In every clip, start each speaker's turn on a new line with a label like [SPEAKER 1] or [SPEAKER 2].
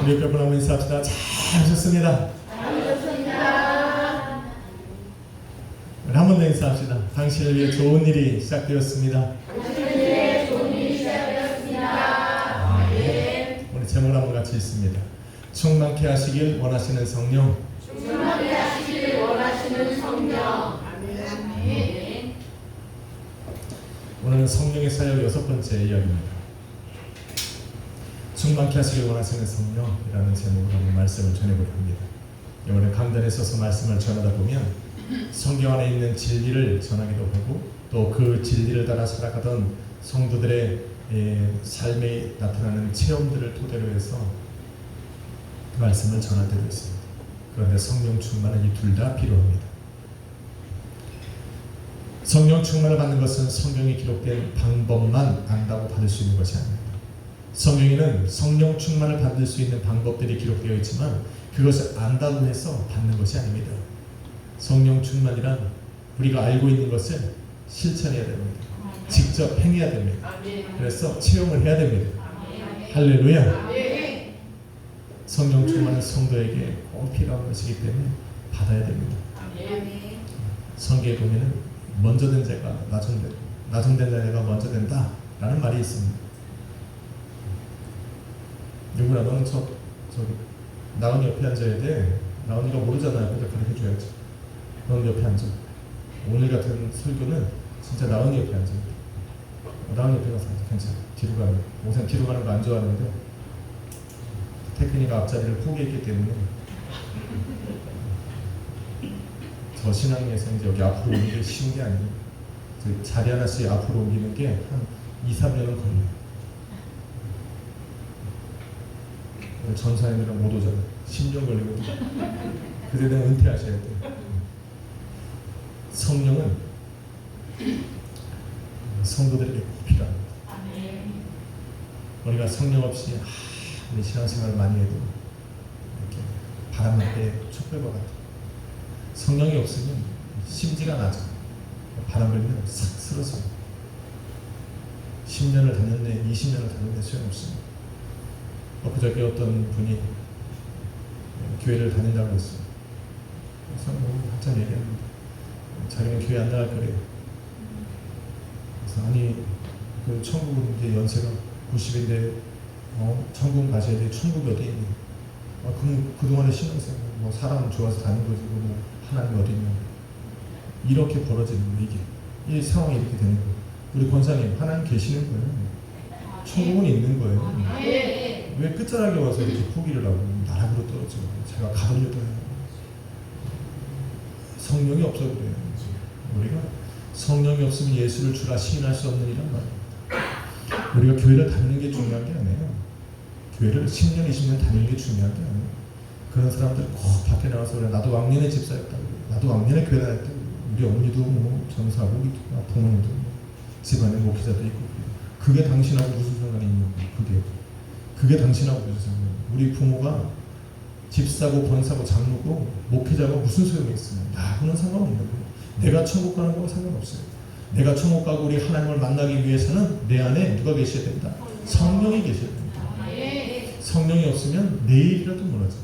[SPEAKER 1] 우리 옆에 분 한번 인사합시다. 잘 오셨습니다. 우리 한 번 더 인사합시다. 당신을 위해 좋은 일이 시작되었습니다. 우리 제목을 한번 같이 읽습니다. 충만케 하시길 원하시는 성령. 오늘은 성령의 사역 6번째 이야기입니다. 충만케 하시길 원하시는 성령이라는 제목으로 한번 말씀을 전해보려 합니다. 이번에 강단에 서서 말씀을 전하다 보면 성경 안에 있는 진리를 전하기도 하고 또 그 진리를 따라 살아가던 성도들의 삶에 나타나는 체험들을 토대로 해서 그 말씀을 전하되고 있습니다. 그런데 성령 충만은 이 둘 다 필요합니다. 성령 충만을 받는 것은 성경에 기록된 방법만 안다고 받을 수 있는 것이 아닙니다. 성경에는 성령 충만을 받을 수 있는 방법들이 기록되어 있지만 그것을 안다고 해서 받는 것이 아닙니다. 성령 충만이란 우리가 알고 있는 것을 실천해야 됩니다. 직접 행해야 됩니다. 그래서 체험을 해야 됩니다. 할렐루야. 성령 충만은 성도에게 꼭 필요한 것이기 때문에 받아야 됩니다. 성경에 보면은 먼저 된 자가 나중된 자가 먼저 된다 라는 말이 있습니다. 누구나 너는 저기 나은이 옆에 앉아야 돼. 나은이가 모르잖아요. 근데 가르쳐줘야지. 너는 옆에 앉아. 오늘 같은 설교는 진짜 나은이 옆에 앉아. 나은이 옆에 가서 앉아. 괜찮아. 뒤로 가는. 우선 뒤로 가는 거 안 좋아하는데 태근이가 앞자리를 포기했기 때문에 저 신앙에서 이제 여기 앞으로 오는 게 쉬운 게 아니에요. 자리 하나씩 앞으로 옮기는 게 한 2-3년은 걸려요. 전사님이랑 못 오잖아요. 10년 걸리거든요. 그때 되면 은퇴하셔야 돼요. 성령은 성도들에게 꼭 필요합니다. 우리가 성령 없이 우리 신앙생활을 많이 해도 이렇게 바람 앞에 촛불과 같아요. 성령이 없으면 심지가 나죠. 바람 불면 싹 쓸어서 10년을 다녔네, 20년을 다녔네 소용없습니다. 그저께 어떤 분이 교회를 다닌다고 했어요. 그래서 한참 얘기합니다. 자기는 교회 안 나갈 거래요. 그래서 아니 그 천국은 이제 연세가 90인데 천국 가셔야 돼. 천국이 어디 있니? 그동안의 신앙생활 뭐 사람 좋아서 다닌 거지 뭐 하나님 어디 있냐. 이렇게 벌어지는 거 이게 이 상황이 이렇게 되는 거예요. 우리 권사님 하나님 계시는 거예요. 천국은 있는 거예요. 왜 끝자락에 와서 이렇게 포기를 하고 나락으로 떨어져 제가 가보려고 해요. 성령이 없어서 그래요. 우리가 성령이 없으면 예수를 주라 시인할 수 없는 이란 말이에요. 우리가 교회를 다니는 게 중요한 게 아니에요. 교회를 10년, 20년 다니는 게 중요한 게 아니에요. 그런 사람들 꼭 밖에 나와서 그래. 나도 왕년의 집사였다고. 나도 왕년의 교회 다녔다고. 우리 어머니도 뭐 전사하고 부모님도 집안에 목회자도 있고 그게 당신하고 무슨 상관이 있냐고. 그게 당신하고 무슨 상관이에요. 우리 부모가 집사고 권사고 장로고 목회자가 무슨 소용이 있어요. 나하고는 상관없는 거예요. 내가 천국 가는 거하고 상관없어요. 내가 천국 가고 우리 하나님을 만나기 위해서는 내 안에 누가 계셔야 된다? 성령이 계셔야 됩니다. 성령이 없으면 내일이라도 무너져요.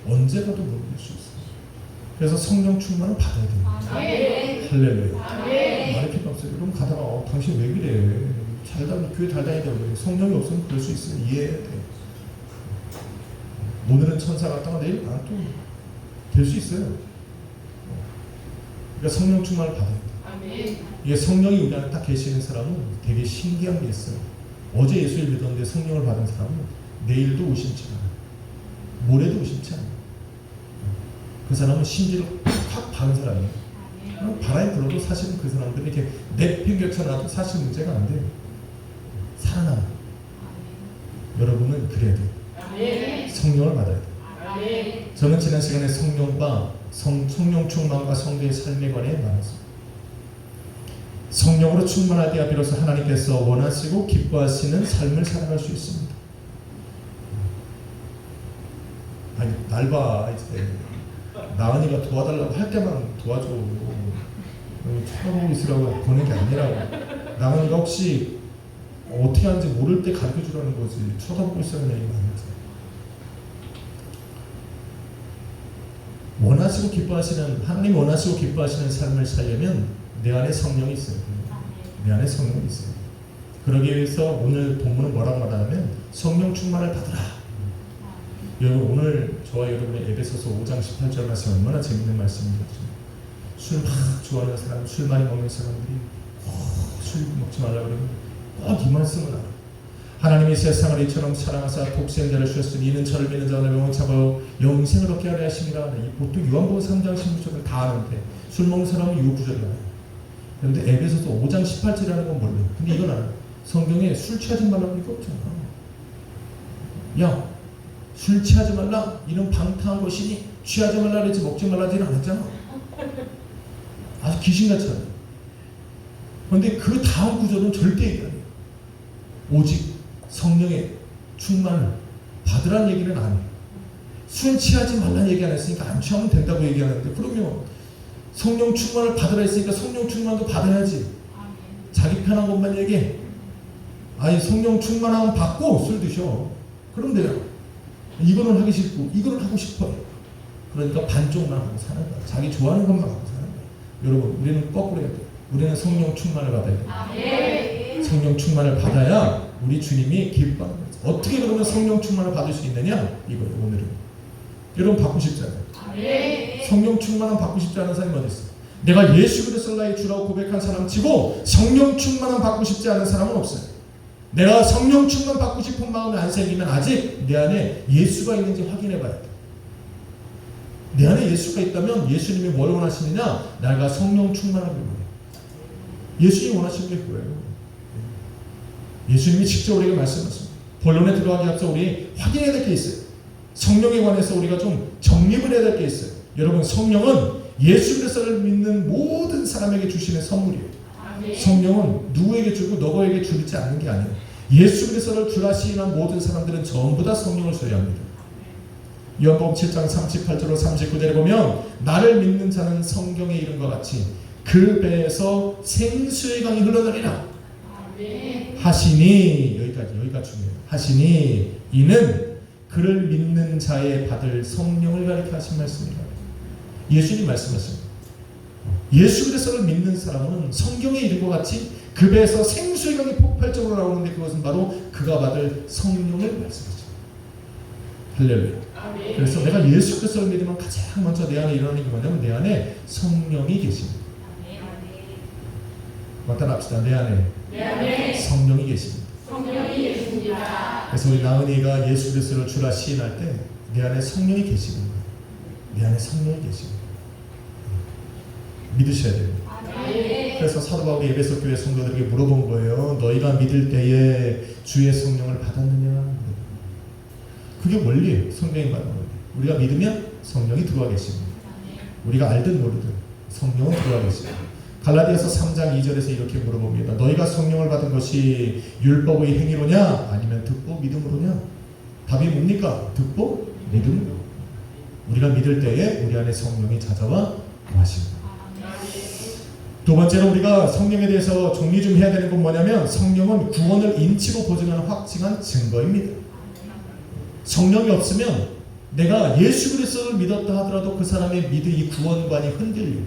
[SPEAKER 1] 언제 가도 무너질 수 있어요. 그래서 성령 충만을 받아야 됩니다. 할렐루야. 말이 필요 없어요. 그럼 가다가 당신 왜 그래? 교회 잘 다니다고 그래. 성령이 없으면 그럴 수 있어요. 이해해야 돼요. 오늘은 천사 같다가 내일 또 될 수 있어요. 그러니까 성령 충만을 받아야 돼요. 이게 성령이 우리 안에 딱 계시는 사람은 되게 신기한 게 있어요. 어제 예수를 믿었는데 성령을 받은 사람은 내일도 의심치 않아요. 모레도 의심치 않아요. 그 사람은 심지어 확 받은 사람이에요. 바람이 불어도 사실은 그 사람들이 이렇게 내팽개쳐놔도 사실 문제가 안 돼요. 살아남아요. 여러분은 그래야 돼요. 성령을 받아야 돼요. 저는 지난 시간에 성령 충만과 성도의 삶에 관해 말했습니다. 성령으로 충만하여야 비로소 하나님께서 원하시고 기뻐하시는 삶을 살아갈 수 있습니다. 아니 날 봐 이제 나은이가 도와달라고 할 때만 도와줘. 쳐다보고 있으라고 보낸 게 아니라고. 나은이가 혹시 어떻게 하는지 모를 때 가르쳐 주라는 거지. 쳐다보고 있으라는 얘기가 아니지. 원하시고 기뻐하시는, 하나님 원하시고 기뻐하시는 삶을 살려면 내 안에 성령이 있어요. 내 안에 성령이 있어요. 그러기 위해서 오늘 본문은 뭐라고 말하냐면 성령 충만을 받으라. 여러분, 오늘 저와 여러분의 에베소서 5장 18절 말씀 얼마나 재밌는 말씀입니다. 술 막 좋아하는 사람, 술 많이 먹는 사람들이 술 먹지 말라 그러면 꼭 이 말씀을 알아. 하나님이 세상을 이처럼 사랑하사 독생자를 주셨으니 이는 저를 믿는 자를 영원찮고 영생을 얻게 하려 하심이라. 보통 요한복음 3장 16절은 다 아는데 술 먹는 사람은 요 구절이 나와요. 그런데 에베소서 5장 18절이라는 건 몰라요. 근데 이건 알아요. 성경에 술 취하지 말라고 하니까 없잖아. 야, 술 취하지 말라, 이런 방탕한 것이니 취하지 말라 그랬지 먹지 말라지는 않았잖아. 아주 귀신같이 하네. 그런데 그 다음 구절은 절대 얘기 안 해요. 오직 성령의 충만을 받으라는 얘기는 안 해요. 술 취하지 말라는 얘기 안 했으니까 안 취하면 된다고 얘기하는데, 그러면 성령 충만을 받으라 했으니까 성령 충만도 받아야지. 자기 편한 것만 얘기해. 아니, 성령 충만하면 받고 술 드셔. 그럼 돼요. 이거는 하기 싫고 이거는 하고 싶어요. 그러니까 반쪽만 하고 사는 거야. 자기 좋아하는 것만 하고 사는 거야. 여러분, 우리는 거꾸로 해야 돼요. 우리는 성령 충만을 받아야 돼요. 성령 충만을 받아야 우리 주님이 기뻐하는 거죠. 어떻게 그러면 성령 충만을 받을 수 있느냐? 이거예요. 오늘은 여러분 받고 싶잖아요. 성령 충만은 받고 싶지 않은 사람이 어디 있어요? 내가 예수 그리스도를 나의 주라고 고백한 사람 치고 성령 충만은 받고 싶지 않은 사람은 없어요. 내가 성령 충만 받고 싶은 마음이 안 생기면 아직 내 안에 예수가 있는지 확인해 봐야 돼. 내 안에 예수가 있다면 예수님이 뭘 원하시느냐? 내가 성령 충만하길 원해요. 예수님이 원하시는 게 뭐예요? 예수님이 직접 우리에게 말씀하십니다. 본론에 들어가기 앞서 우리 확인해야 될 게 있어요. 성령에 관해서 우리가 좀 정립을 해야 될 게 있어요. 여러분, 성령은 예수 그리스도를 믿는 모든 사람에게 주시는 선물이에요. 성령은 누구에게 주고 너에게 주지 않는 게 아니에요. 예수 그리스도를 주라 시인한 모든 사람들은 전부 다 성령을 줘야 합니다. 요한복음 7장 38절로 39절에 보면 나를 믿는 자는 성경에 이른 것 같이 그 배에서 생수의 강이 흘러내리라 하시니, 여기가 중요해요. 하시니 이는 그를 믿는 자에 받을 성령을 가리켜 하신 말씀입니다. 예수님 말씀하십니다. 예수 그리스도를 믿는 사람은 성경에 이른 것 같이 그 배에서 생수의 강이 폭발적으로 나오는데 그것은 바로 그가 받을 성령을 말씀하죠. 할렐루야. 그래서 내가 예수 그리스도를 믿으면 가장 먼저 내 안에 일어나는 게 뭐냐면 내 안에 성령이 계십니다. 나타납시다. 내 안에 성령이 계십니다. 그래서 우리 나은이가 예수 그리스도를 주라 시인할 때 내 안에 성령이 계시는 거예요. 내 안에 성령이 계십니다. 믿으셔야 됩니다. 그래서 사도 바울이 에베소 교회 성도들에게 물어본 거예요. 너희가 믿을 때에 주의 성령을 받았느냐? 그게 원리예요. 성령이 받는 원리. 우리가 믿으면 성령이 들어와 계십니다. 우리가 알든 모르든 성령은 들어와 계십니다. 갈라디아서 3장 2절에서 이렇게 물어봅니다. 너희가 성령을 받은 것이 율법의 행위로냐? 아니면 듣고 믿음으로냐? 답이 뭡니까? 듣고 믿음으로. 우리가 믿을 때에 우리 안에 성령이 찾아와 거하십니다. 두 번째로 우리가 성령에 대해서 정리 좀 해야 되는 건 뭐냐면 성령은 구원을 인치고 보증하는 확증한 증거입니다. 성령이 없으면 내가 예수 그리스도를 믿었다 하더라도 그 사람의 믿음이 구원관이 흔들려.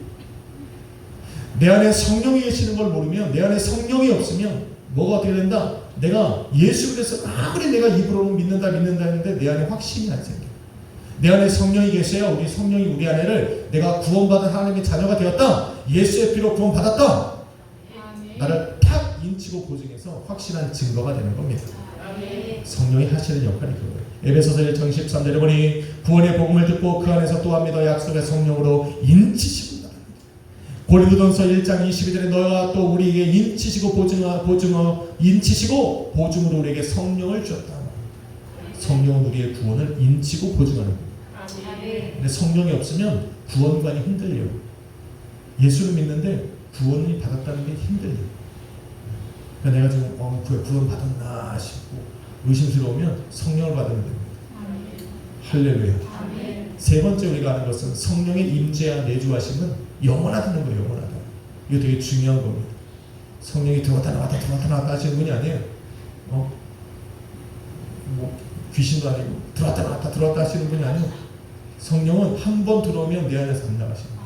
[SPEAKER 1] 내 안에 성령이 계시는 걸 모르면, 내 안에 성령이 없으면 뭐가 어떻게 된다? 내가 예수 그리스도 아무리 내가 입으로는 믿는다 했는데 내 안에 확신이 안 생겨. 내 안에 성령이 계셔야 우리 성령이 우리 안에를 내가 구원받은 하나님의 자녀가 되었다. 예수의 피로 구원받았다. 나를 탁 인치고 보증해서 확신한 증거가 되는 겁니다. 성령이 하시는 역할이 그거예요. 에베소서 1장 13절에 보니 구원의 복음을 듣고 그 안에서 또한 믿어 약속의 성령으로 인치시고 고린도전서 1장 22절에 너가 또 우리에게 인치시고 인치시고 보증으로 우리에게 성령을 주었다. 성령은 우리의 구원을 인치고 보증하는 거예요. 근데 성령이 없으면 구원관이 흔들려. 예수를 믿는데 구원을 받았다는 게 힘들려. 그러니까 내가 지금 구원 받았나 싶고 의심스러우면 성령을 받으면 됩니다. 할렐루야. 세 번째 우리가 아는 것은 성령의 임재와 내주하심은 영원하다는 거예요. 영원하다. 이거 되게 중요한 겁니다. 성령이 들어왔다 나왔다 하시는 분이 아니에요. 귀신도 아니고 들어왔다 나왔다 하시는 분이 아니에요. 성령은 한 번 들어오면 내 안에서 안 나가십니다.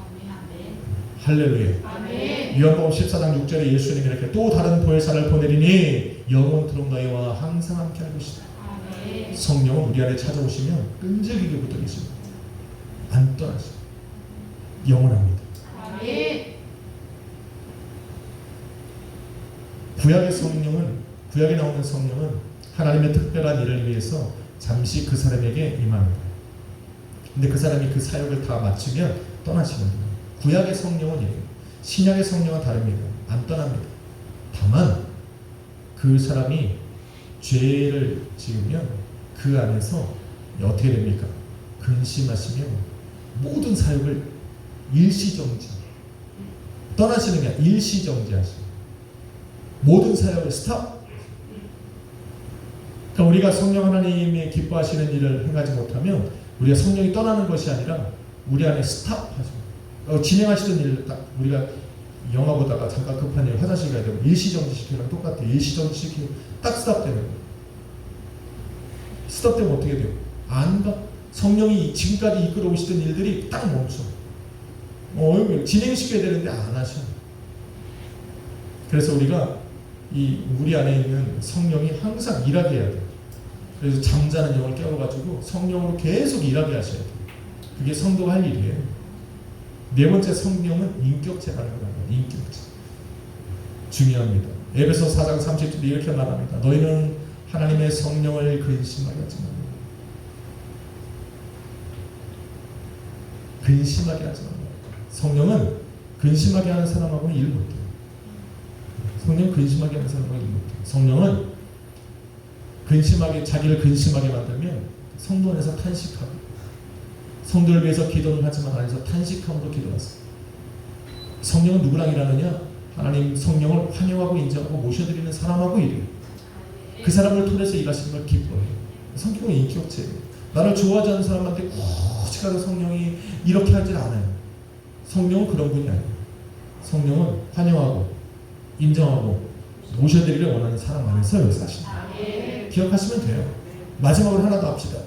[SPEAKER 1] 할렐루야. 요한복음 14장 6절에 예수님이 이렇게 또 다른 보혜사를 보내리니 영원토록 너희와 항상 함께 할 것이다. 성령은 우리 안에 찾아오시면 끈질기게 붙어 계십니다. 안 떠나십니다. 영원합니다. 구약에 나오는 성령은 하나님의 특별한 일을 위해서 잠시 그 사람에게 임합니다. 근데 그 사람이 그 사역을 다 마치면 떠나시는 거예요. 구약의 성령은 이래요. 신약의 성령은 다릅니다. 안 떠납니다. 다만 그 사람이 죄를 지으면 그 안에서 어떻게 됩니까? 근심하시면 모든 사역을 일시정지, 떠나시는 게 아니라 일시정지하시고 모든 사역을 스탑. 그러니까 우리가 성령 하나님이 기뻐하시는 일을 행하지 못하면 우리가 성령이 떠나는 것이 아니라 우리 안에 스탑하죠. 진행하시던 일, 우리가 영화 보다가 잠깐 급한 일 화장실 가야 되고 일시정지 시키는 똑같아요. 일시정지 시키고 딱 스탑되는 거예요. 스탑되면 어떻게 돼요? 안 가. 성령이 지금까지 이끌어 오시던 일들이 딱 멈춰. 진행시켜야 되는데 안 하셔. 그래서 우리가 우리 안에 있는 성령이 항상 일하게 해야 돼요. 그래서 잠자는 영을 깨워가지고 성령으로 계속 일하게 하셔야 돼요. 그게 성도가 할 일이에요. 네 번째, 성령은 인격체라는 거예요. 인격체. 중요합니다. 에베소 4장 30절에 이렇게 말합니다. 너희는 하나님의 성령을 근심하게 하지 말라. 근심하게 하지 말라. 성령은 근심하게 하는 사람하고는 일 못해요. 성령 근심하게 하는 사람하고는 일 못해요. 성령은 자기를 근심하게 만들면 성도 안에서 탄식하고, 성도를 위해서 기도는 하지만 안에서 탄식함으로 기도하세요. 성령은 누구랑 일하느냐? 하나님 성령을 환영하고 인정하고 모셔드리는 사람하고 일해요. 그 사람을 통해서 일하시는 걸 기뻐해요. 성령은 인격체예요. 나를 좋아하지 않는 사람한테 굳이 가서 성령이 이렇게 하질 않아요. 성령은 그런 분이 아니에요. 성령은 환영하고 인정하고 모셔드리려 원하는 사람 안에서 역사하신다. 기억하시면 돼요. 마지막으로 하나 더 합시다.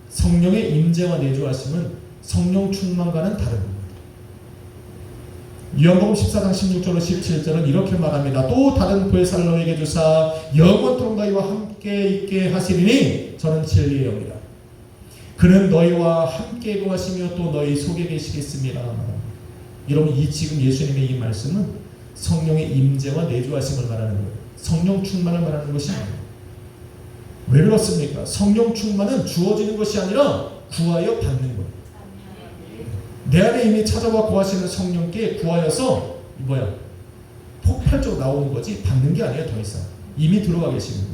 [SPEAKER 1] 성령의 임재와 내주하심은 성령 충만과는 다른 겁니다. 요한복음 14장 16절로 17절은 이렇게 말합니다. 또 다른 보혜사를 너에게 주사 영원토록 너희와 함께 있게 하시리니 저는 진리의 영이라. 그는 너희와 함께 거하시며 또 너희 속에 계시겠습니다. 여러분, 지금 예수님의 이 말씀은 성령의 임재와 내주하심을 말하는 거예요. 성령 충만을 말하는 것이 아니에요. 왜 그렇습니까? 성령 충만은 주어지는 것이 아니라 구하여 받는 거예요. 내 안에 이미 찾아와 거하시는 성령께 구하여서 폭발적으로 나오는 거지 받는 게 아니에요. 더 이상 이미 들어와 계시는 거예요.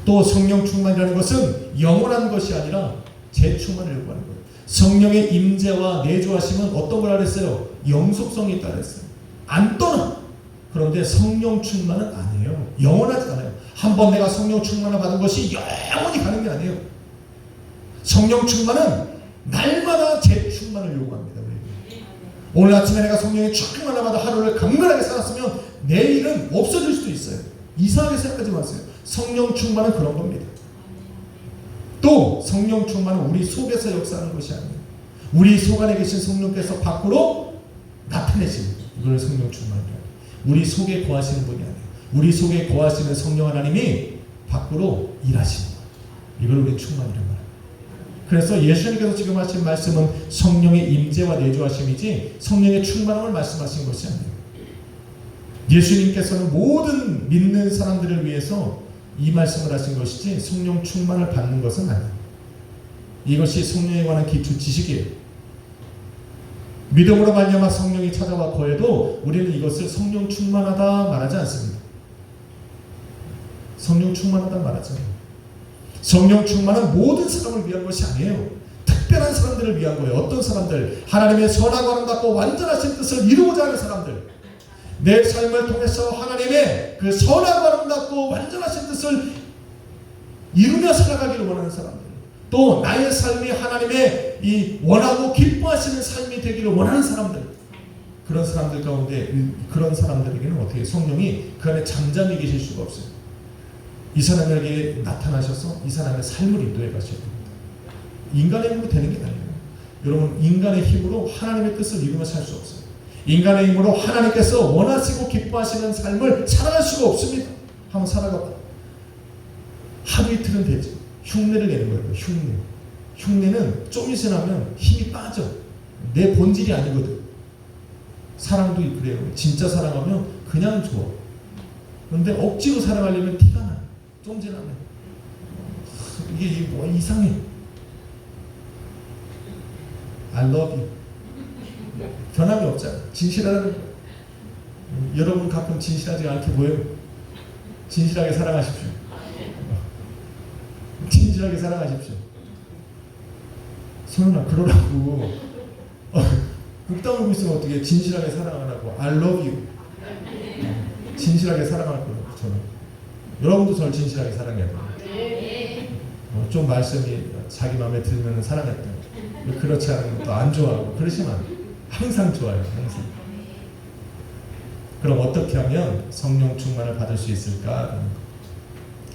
[SPEAKER 1] 또 성령 충만이라는 것은 영원한 것이 아니라 재충만을 요구하는 거예요. 성령의 임재와 내주하심은 어떤 걸 하랬어요? 영속성이 있다 그랬어요. 안 떠나. 그런데 성령 충만은 아니에요. 영원하지 않아요. 한번 내가 성령 충만을 받은 것이 영원히 가는 게 아니에요. 성령 충만은 날마다 재충만을 요구합니다. 우리에게. 오늘 아침에 내가 성령의 충만을 받아 하루를 강건하게 살았으면 내일은 없어질 수도 있어요. 이상하게 생각하지 마세요. 성령 충만은 그런 겁니다. 또 성령 충만은 우리 속에서 역사하는 것이 아니에요. 우리 속 안에 계신 성령께서 밖으로 나타내십니다. 이걸 성령 충만이에요. 우리 속에 거하시는 분이 아니에요. 우리 속에 거하시는 성령 하나님이 밖으로 일하시는 거예요. 이걸 우리 충만이라고 말해요. 그래서 예수님께서 지금 하신 말씀은 성령의 임재와 내주하심이지 성령의 충만함을 말씀하신 것이 아니에요. 예수님께서는 모든 믿는 사람들을 위해서 이 말씀을 하신 것이지 성령 충만을 받는 것은 아니에요. 이것이 성령에 관한 기초 지식이에요. 믿음으로 말미암아 성령이 찾아와 거해도 우리는 이것을 성령 충만하다 말하지 않습니다. 성령 충만하다 말하지 않아요. 성령 충만은 모든 사람을 위한 것이 아니에요. 특별한 사람들을 위한 거예요. 어떤 사람들? 하나님의 선하고 아름답고 완전하신 뜻을 이루고자 하는 사람들. 내 삶을 통해서 하나님의 그 선하고 아름답고 완전하신 뜻을 이루며 살아가기를 원하는 사람들. 또 나의 삶이 하나님의 이 원하고 기뻐하시는 삶이 되기를 원하는 사람들. 그런 사람들 가운데 그런 사람들에게는 어떻게 성령이 그 안에 잠잠히 계실 수가 없어요. 이 사람에게 나타나셔서 이 사람의 삶을 인도해 가셔야 됩니다. 인간의 힘으로 되는 게 아니에요. 여러분, 인간의 힘으로 하나님의 뜻을 이루며 살 수 없어요. 인간의 힘으로 하나님께서 원하시고 기뻐하시는 삶을 살아갈 수가 없습니다. 한번 살아가봐. 하루 이틀은 되죠. 흉내를 내는 거예요. 흉내는 좀 지나면 힘이 빠져. 내 본질이 아니거든. 사랑도 그래요. 진짜 사랑하면 그냥 좋아. 그런데 억지로 사랑하려면 티가 나요. 좀 지나면 이게 뭐 이상해. I love you. 변함이 없잖아. 진실하다는 거예요. 여러분 가끔 진실하지 않게 보여요. 진실하게 사랑하십시오. 진실하게 사랑하십시오. 소연아, 그러라고. 국 다물고 있으면 어떻게 진실하게 사랑하라고. I love you. 진실하게 사랑할 거예요. 저는. 여러분도 저를 진실하게 사랑해야 돼요. 좀 말씀이 자기 마음에 들면 사랑했다. 그렇지 않으면 또 안 좋아하고 그러시면 항상 좋아요. 항상. 그럼 어떻게 하면 성령 충만을 받을 수 있을까?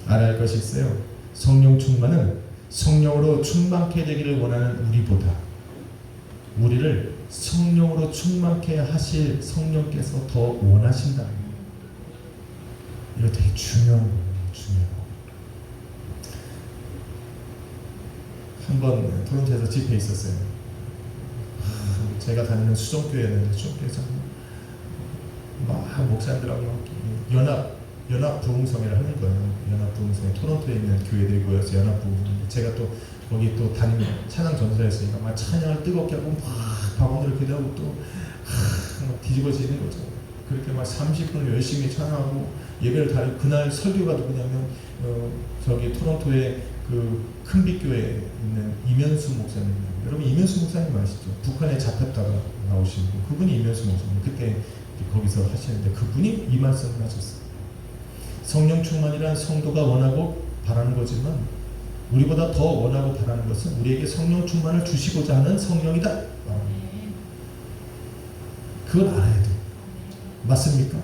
[SPEAKER 1] 알아야 할 것이 있어요. 성령 충만은 성령으로 충만케 되기를 원하는 우리보다 우리를 성령으로 충만케 하실 성령께서 더 원하신다. 이거 되게 중요한 거예요. 한번 토론토에서 집회 있었어요. 제가 다니는 수정교회였는데 수정교회에서 막 목사님들하고 연합 부흥성회를 하는 거예요. 연합 부흥성회 토론토에 있는 교회들이 모여서 연합 부흥. 제가 또 거기 또 담임 찬양 전사였으니까 막 찬양을 뜨겁게 하고 막 방언을 기도하고 또 막 뒤집어지는 거죠. 그렇게 막 30분을 열심히 찬양하고 예배를 다니고 그날 설교가 누구냐면 저기 토론토에 그 큰빛교회에 있는 이면수 목사님. 여러분 이면수 목사님 아시죠? 북한에 잡혔다가 나오신 분. 그분이 이면수 목사님. 그때 거기서 하시는데 그분이 이 말씀을 하셨어요. 성령 충만이란 성도가 원하고 바라는 거지만 우리보다 더 원하고 바라는 것은 우리에게 성령 충만을 주시고자 하는 성령이다. 그걸 알아야 돼요. 맞습니까?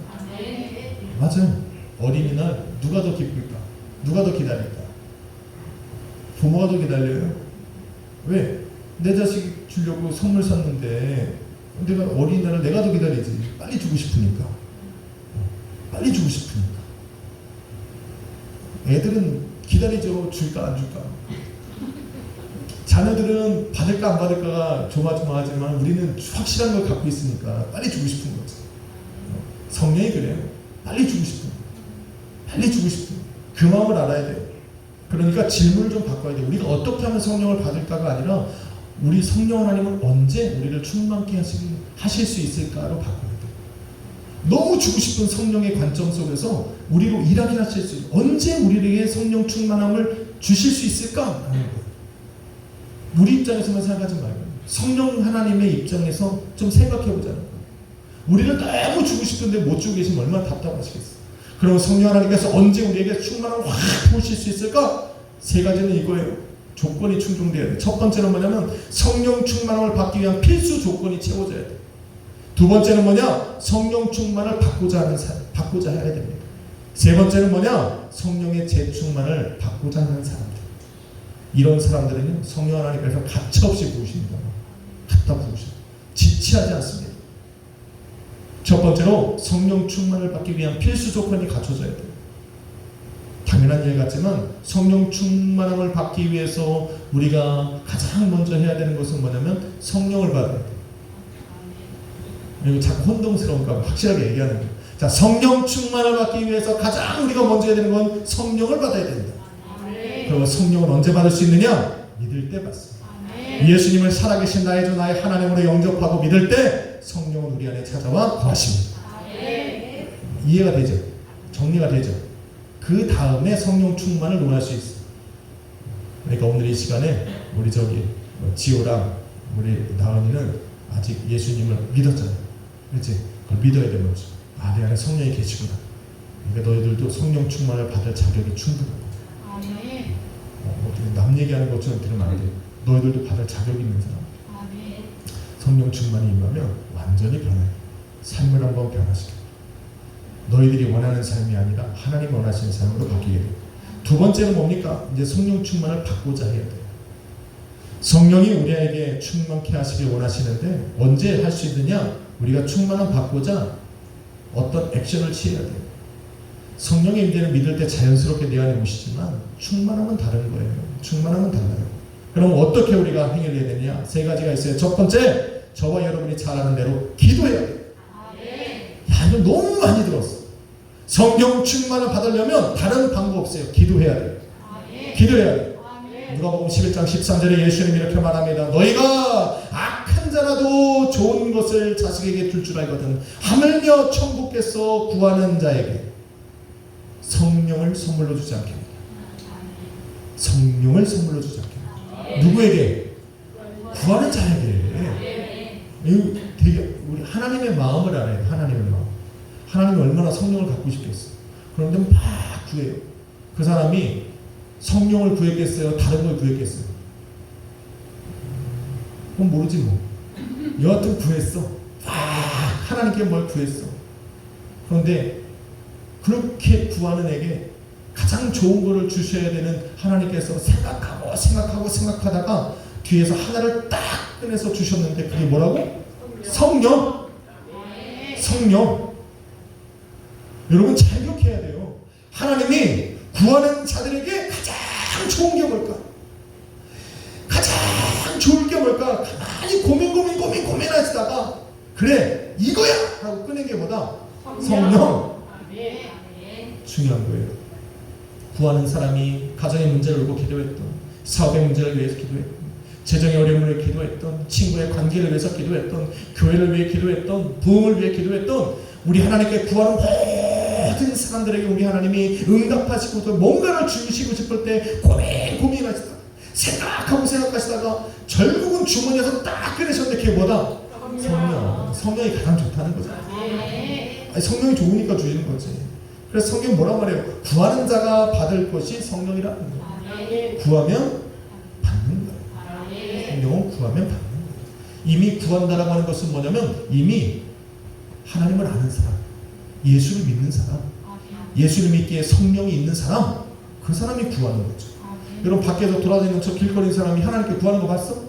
[SPEAKER 1] 맞아요. 어린이날 누가 더 기쁠까? 누가 더 기다릴까? 부모가 더 기다려요. 왜? 내 자식 주려고 선물 샀는데 내가 어린이날을 내가 더 기다리지. 빨리 주고 싶으니까. 빨리 주고 싶으니까. 애들은 기다리죠. 줄까 안 줄까. 자녀들은 받을까 안 받을까가 조마조마하지만 우리는 확실한 걸 갖고 있으니까 빨리 주고 싶은 거지. 성령이 그래요. 빨리 주고 싶은 거예요. 빨리 주고 싶은 거예요. 그 마음을 알아야 돼요. 그러니까 질문을 좀 바꿔야 돼요. 우리가 어떻게 하면 성령을 받을까가 아니라 우리 성령 하나님은 언제 우리를 충만케 하실 수 있을까로 바꿔야 돼요. 너무 주고 싶은 성령의 관점 속에서 우리로 일하게 하실 수 있어요. 언제 우리에게 성령 충만함을 주실 수 있을까 하는 거예요. 우리 입장에서만 생각하지 말고 성령 하나님의 입장에서 좀 생각해보자는 거예요. 우리는 너무 주고 싶은데 못 주고 계시면 얼마나 답답하시겠어요. 그럼 성령 하나님께서 언제 우리에게 충만함을 확 보실 수 있을까? 세 가지는 이거예요. 조건이 충족돼야 돼요. 첫 번째는 뭐냐면 성령 충만함을 받기 위한 필수 조건이 채워져야 돼요. 두 번째는 뭐냐? 성령 충만을 받고자 해야 됩니다. 세 번째는 뭐냐? 성령의 재충만을 받고자 하는 사람들. 이런 사람들은요, 성령 하나님께서 가차없이 부으십니다. 갖다 부으셔요. 지체하지 않습니다. 첫 번째로 성령 충만을 받기 위한 필수 조건이 갖춰져야 돼요. 당연한 일 같지만 성령 충만함을 받기 위해서 우리가 가장 먼저 해야 되는 것은 뭐냐면 성령을 받아야 돼요. 이거 자꾸 혼동스러운가 확실하게 얘기하는 거예요. 자, 성령 충만을 받기 위해서 가장 우리가 먼저 해야 되는 건 성령을 받아야 됩니다. 그럼 성령을 언제 받을 수 있느냐? 믿을 때 받습니다. 예수님을 살아계신 나의 주 나의 하나님으로 영접하고 믿을 때 성령은 우리 안에 찾아와 거하십니다. 이해가 되죠? 정리가 되죠? 그 다음에 성령 충만을 논할 수 있어요. 그러니까 오늘 이 시간에 우리 지호랑 우리 나은이는 아직 예수님을 믿었잖아요. 그렇지? 그걸 믿어야 되는 거죠. 아, 내 안에 성령이 계시구나. 그러니까 너희들도 성령 충만을 받을 자격이 충분하고. 남 얘기하는 것처럼 들으면 안 돼요. 너희들도 받을 자격이 있는 사람. 성령 충만이 임하면 완전히 변해요. 삶을 한번 변화시켜요. 너희들이 원하는 삶이 아니라 하나님 원하시는 삶으로 바뀌게 돼요. 두 번째는 뭡니까? 이제 성령 충만을 받고자 해야 돼요. 성령이 우리에게 충만케 하시길 원하시는데 언제 할 수 있느냐? 우리가 충만함 받고자 어떤 액션을 취해야 돼요. 성령의 임재는 믿을 때 자연스럽게 내 안에 오시지만 충만함은 다른 거예요. 충만함은 달라요. 그럼 어떻게 우리가 행위를 해야 되느냐? 세 가지가 있어요. 첫 번째, 저와 여러분이 잘 아는 대로 기도해야 돼요. 야, 이거 너무 많이 들었어. 성령 충만을 받으려면 다른 방법 없어요. 기도해야 돼요. 기도해야 돼요. 누가복음 11장 13절에 예수님이 이렇게 말합니다. 너희가 악한 자라도 좋은 것을 자식에게 줄 줄 알거든 하물며 천국에서 구하는 자에게 성령을 선물로 주지 않겠느냐. 성령을 선물로 주지 않겠느냐. 누구에게? 구하는 자에게. 이거 되게 우리 하나님의 마음을 알아야 돼. 하나님의 마음. 하나님이 얼마나 성령을 갖고 싶겠어. 그런데 막 구해요. 그 사람이 성령을 구했겠어요? 다른 걸 구했겠어요? 그건 모르지 뭐. 여하튼 구했어. 하나님께 뭘 구했어. 그런데 그렇게 구하는 에게 가장 좋은 거를 주셔야 되는 하나님께서 생각하다가 뒤에서 하나를 딱 꺼내서 주셨는데 그게 뭐라고? 성령. 성령. 여러분 잘 기억해야 돼요. 하나님이 구하는 자들에게 가장 좋은 게 뭘까? 가장 좋을 게 뭘까? 가만히 고민하시다가 그래 이거야! 하고 꺼낸 게 뭐다? 성령. 중요한 거예요. 구하는 사람이 가정의 문제를 놓고 기도했던, 사업의 문제를 위해서 기도했던, 재정의 어려움을 위해 기도했던, 친구의 관계를 위해서 기도했던, 교회를 위해 기도했던, 부흥을 위해 기도했던 우리 하나님께 구하는 모든 사람들에게 우리 하나님이 응답하시고 또 뭔가를 주시고 싶을 때 고민하시다가 생각하시다가 결국은 주머니에서 딱 꺼내셨는데 그게 뭐다? 성령. 성령이 가장 좋다는 거죠. 아니, 성령이 좋으니까 주시는 거지. 그래서 성경 뭐라 말해요? 구하는 자가 받을 것이 성령이라는 거예요. 구하면 받는 거예요. 성령은 구하면 받는 거예요. 이미 구한다라고 하는 것은 뭐냐면 이미 하나님을 아는 사람, 예수를 믿는 사람, 예수를 믿기에 성령이 있는 사람, 그 사람이 구하는 거죠. 여러분 밖에서 돌아다니는 저 길거리 사람이 하나님께 구하는 거 봤어?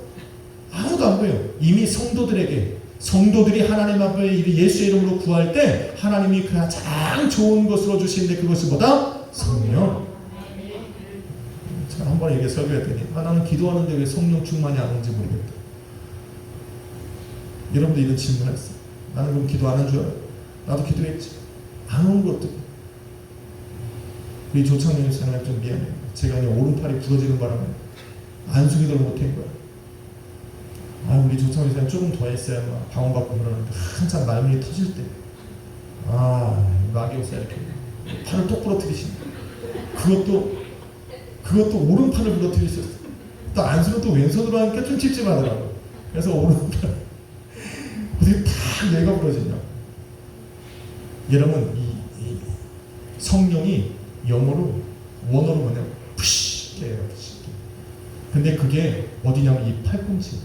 [SPEAKER 1] 아무도 안 보여요. 이미 성도들이 하나님 앞에 예수의 이름으로 구할 때 하나님이 가장 좋은 것으로 주시는데 그것이 뭐다? 성령. 제가 한번 이게 설교했더니 나는 기도하는데 왜 성령 충만이 안 오는지 모르겠다. 여러분도 이런 질문했어요. 나는 그럼 기도 안 한 줄 알아요? 나도 기도했지. 안 오는 거 어떡해? 우리 조창룡 사장님 좀 미안해요. 제가 오른팔이 부러지는 바람에 안수기도를 못한 거야. 우리 조창룡 사장님 조금 더 했어야 막 방언받고 그러는데 한참 말문이 터질 때 마귀오사 이렇게 팔을 똑 부러뜨리시네. 그것도 오른팔을 부러뜨리셨어. 또 안수는 또 왼손으로 하니까 좀 찝찝하더라고. 그래서 오른팔 어떻게 다 뇌가 부러지냐. 여러분 이 성령이 영어로 원어로 뭐냐 푸시예요. 근데 그게 어디냐면 이 팔꿈치.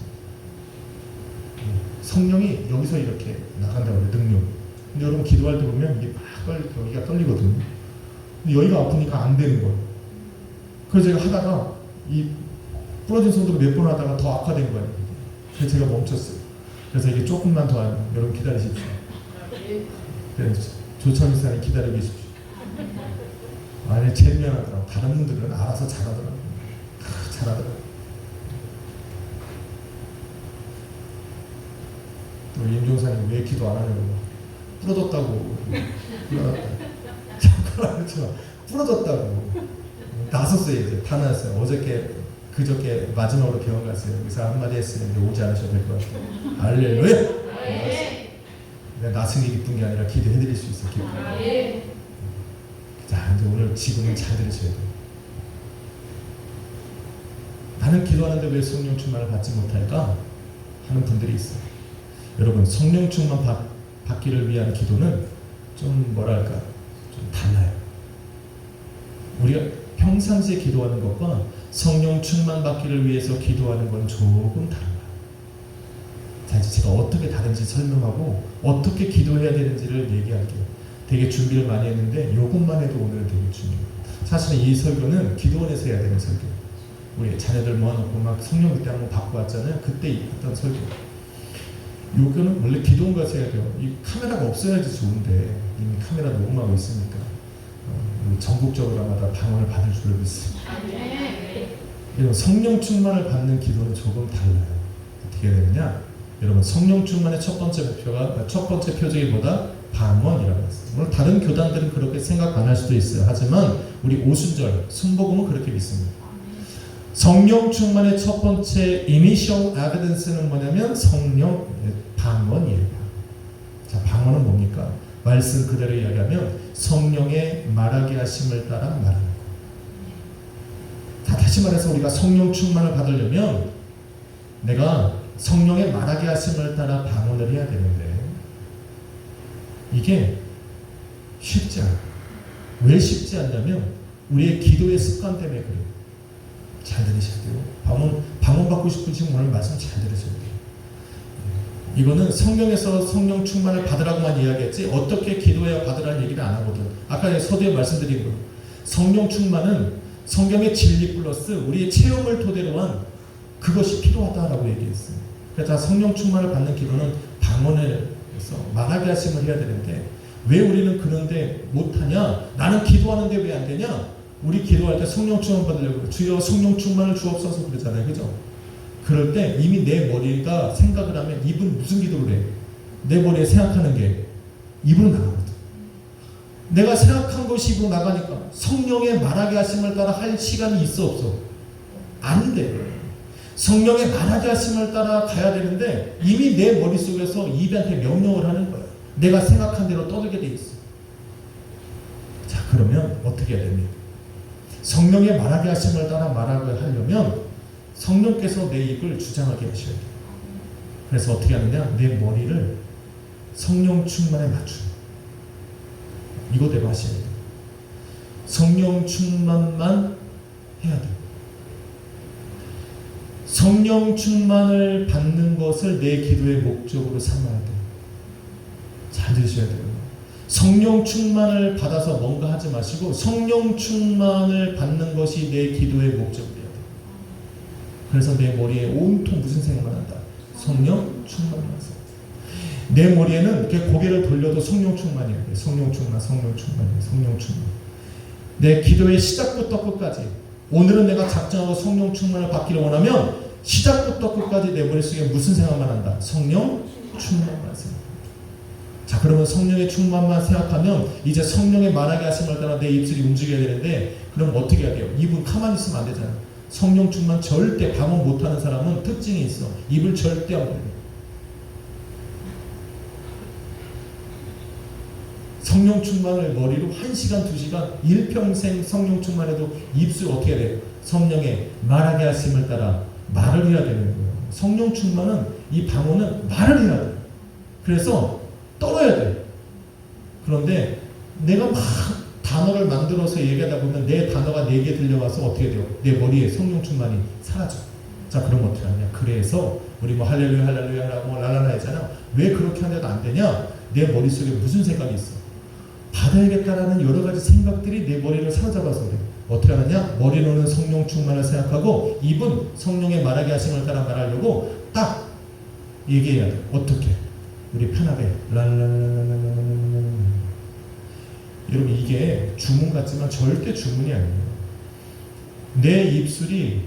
[SPEAKER 1] 성령이 여기서 이렇게 나간다고 해요. 능력. 근데 여러분 기도할 때 보면 이게 막 여기가 떨리거든요. 근데 여기가 아프니까 안 되는 거예요. 그래서 제가 하다가 이 부러진 손으로 몇 번 하다가 더 악화된 거예요. 그래서 제가 멈췄어요. 그래서 이게 조금만 더 하면 여러분 기다리십시오. 조창희 사장님 기다리고 계십시오. 아니 제일 미안하더라고. 다른 분들은 알아서 잘하더라고요. 잘하더라고요. 또 임종사님 왜 기도 안 하냐고. 부러졌다고. 부러졌다고. 나섰어요. 이제 다 나왔어요. 그저께 마지막으로 병원 갔어요. 의사 한마디 했으는데 오지 않으셔도 될 것 같아요. 할렐루야. 나승이 기쁜 게 아니라 기도해드릴 수 있어. 기쁨. 자, 이제 오늘 지금은 잘 들으셔야 돼요. 나는 기도하는데 왜 성령 충만을 받지 못할까 하는 분들이 있어요. 여러분 성령 충만 받기를 위한 기도는 좀 뭐랄까 좀 달라요. 우리가 평상시에 기도하는 것과 성령 충만 받기를 위해서 기도하는 건 조금 달라요. 자, 이제 제가 어떻게 다른지 설명하고 어떻게 기도해야 되는지를 얘기할게요. 되게 준비를 많이 했는데 이것만 해도 오늘은 되게 중요해요. 사실은 이 설교는 기도원에서 해야 되는 설교예요. 우리 자녀들 모아놓고 막 성령 그때 한번 받고 왔잖아요. 그때 했던 설교. 요거는 원래 기도원 가서 해야 돼요. 이 카메라가 없어야지 좋은데 이미 카메라 녹음하고 있으니까 전국적으로 아마 다 방언을 받을 줄로 믿습니다. 여러분 성령 충만을 받는 기도는 조금 달라요. 어떻게 되느냐? 여러분 성령 충만의 첫 번째 표적이 뭐다? 방언이라고 했어요. 물론 다른 교단들은 그렇게 생각 안 할 수도 있어요. 하지만 우리 오순절 순복음은 그렇게 믿습니다. 성령 충만의 첫 번째 initial evidence는 뭐냐면 성령 방언이에요. 자, 방언은 뭡니까? 말씀 그대로 이야기하면 성령의 말하게 하심을 따라 말하는 거. 자, 다시 말해서 우리가 성령 충만을 받으려면 내가 성령의 말하게 하심을 따라 방언을 해야 되는데 이게 쉽지 않아요. 왜 쉽지 않냐면 우리의 기도의 습관 때문에 그래요. 잘 들으셔야 돼요. 방언 받고 싶으시면 오늘 말씀 잘 들으셔야 돼요. 이거는 성령에서 성령 충만을 받으라고만 이야기했지 어떻게 기도해야 받으라는 얘기를 안 하거든. 아까 서두에 말씀드린 거 성령 충만은 성경의 진리 플러스 우리의 체험을 토대로 한 그것이 필요하다라고 얘기했어요. 그래서 성령 충만을 받는 기도는 방언에서 말하게 하심을 해야 되는데 왜 우리는 그런데 못하냐? 나는 기도하는데 왜 안 되냐? 우리 기도할 때 성령 충만 받으려고 주여 성령 충만을 주옵소서 그러잖아요. 그죠? 그럴 때 이미 내 머리가 생각을 하면 입은 무슨 기도를 해? 내 머리에 생각하는 게 입으로 나가거든. 내가 생각한 것이 입으로 나가니까 성령의 말하게 하심을 따라 할 시간이 있어 없어? 안 돼. 성령의 말하게 하심을 따라 가야 되는데 이미 내 머릿속에서 입한테 명령을 하는 거야. 내가 생각한 대로 떠들게 돼 있어. 자, 그러면 어떻게 해야 됩니까? 성령의 말하게 하심을 따라 말하게 하려면 성령께서 내 입을 주장하게 하셔야 돼요. 그래서 어떻게 하느냐? 내 머리를 성령 충만에 맞추는 이거대로 하셔야 돼요. 성령 충만만 해야 돼요. 성령 충만을 받는 것을 내 기도의 목적으로 삼아야 돼요. 잘 들으셔야 돼요. 성령 충만을 받아서 뭔가 하지 마시고 성령 충만을 받는 것이 내 기도의 목적이에요. 그래서 내 머리에 온통 무슨 생각만 한다? 성령 충만만 해서. 내 머리에는 이렇게 고개를 돌려도 성령 충만이에요. 성령 충만, 성령 충만이에요. 성령 충만. 내 기도의 시작부터 끝까지 오늘은 내가 작정하고 성령 충만을 받기를 원하면 시작부터 끝까지 내 머릿속에 무슨 생각만 한다? 성령 충만만 생각. 자, 그러면 성령의 충만만 생각하면 이제 성령의 말하게 하심을 따라 내 입술이 움직여야 되는데 그럼 어떻게 해야 돼요? 입은 가만히 있으면 안 되잖아요. 성령 충만 절대 방언 못하는 사람은 특징이 있어. 입을 절대 안 벌려. 성령 충만을 머리로 1시간, 2시간 일평생 성령 충만해도 입술 어떻게 해야 돼요? 성령의 말하게 하심을 따라 말을 해야 되는 거예요. 성령 충만은 이 방언은 말을 해야 돼요. 그래서 떨어야 돼. 그런데 내가 막 단어를 만들어서 얘기하다 보면 내 단어가 내게 들려와서 어떻게 돼요? 내 머리에 성령 충만이 사라져. 자, 그럼 어떻게 하냐? 그래서 우리 뭐 할렐루야 할렐루야 하고 랄랄라 했잖아. 왜 그렇게 하는데도 안 되냐? 내 머릿속에 무슨 생각이 있어? 받아야겠다라는 여러 가지 생각들이 내 머리를 사로잡아서 그래. 어떻게 하느냐? 머리로는 성령 충만을 생각하고 입은 성령의 말하게 하심을 따라 말하려고 딱 얘기해야 돼. 어떻게? 우리 편하게 랄랄랄랄랄랄랄. 여러분 이게 주문 같지만 절대 주문이 아니에요. 내 입술이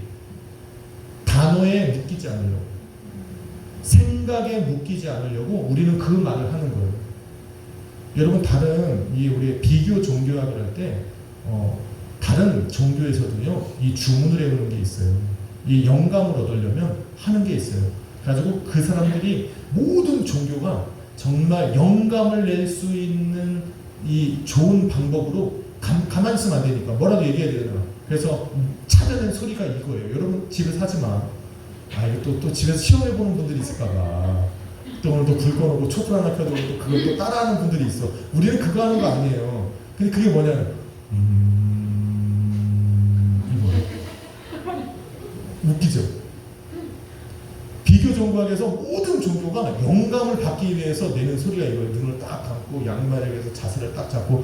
[SPEAKER 1] 단어에 묶이지 않으려고, 생각에 묶이지 않으려고 우리는 그 말을 하는 거예요. 여러분 다른 우리 비교 종교학을 할 때 다른 종교에서도요 이 주문을 해오는 게 있어요. 이 영감을 얻으려면 하는 게 있어요. 그래가지고 그 사람들이 모든 종교가 정말 영감을 낼 수 있는 이 좋은 방법으로 가만히 있으면 안 되니까 뭐라도 얘기해야 되잖아. 그래서 찾아낸 소리가 이거예요. 여러분 집에서 하지 마. 이거 또 집에서 시험해보는 분들이 있을까봐. 또 오늘 또 불 꺼놓고 촛불 하나 켜두고 또 그걸 또 따라하는 분들이 있어. 우리는 그거 하는 거 아니에요. 근데 그게 뭐냐면 이거예요. 웃기죠? 비교 종교학에서 모든 종교가 영감을 받기 위해서 내는 소리가 이거예요. 눈을 딱 감고 양말에 위해서 자세를 딱 잡고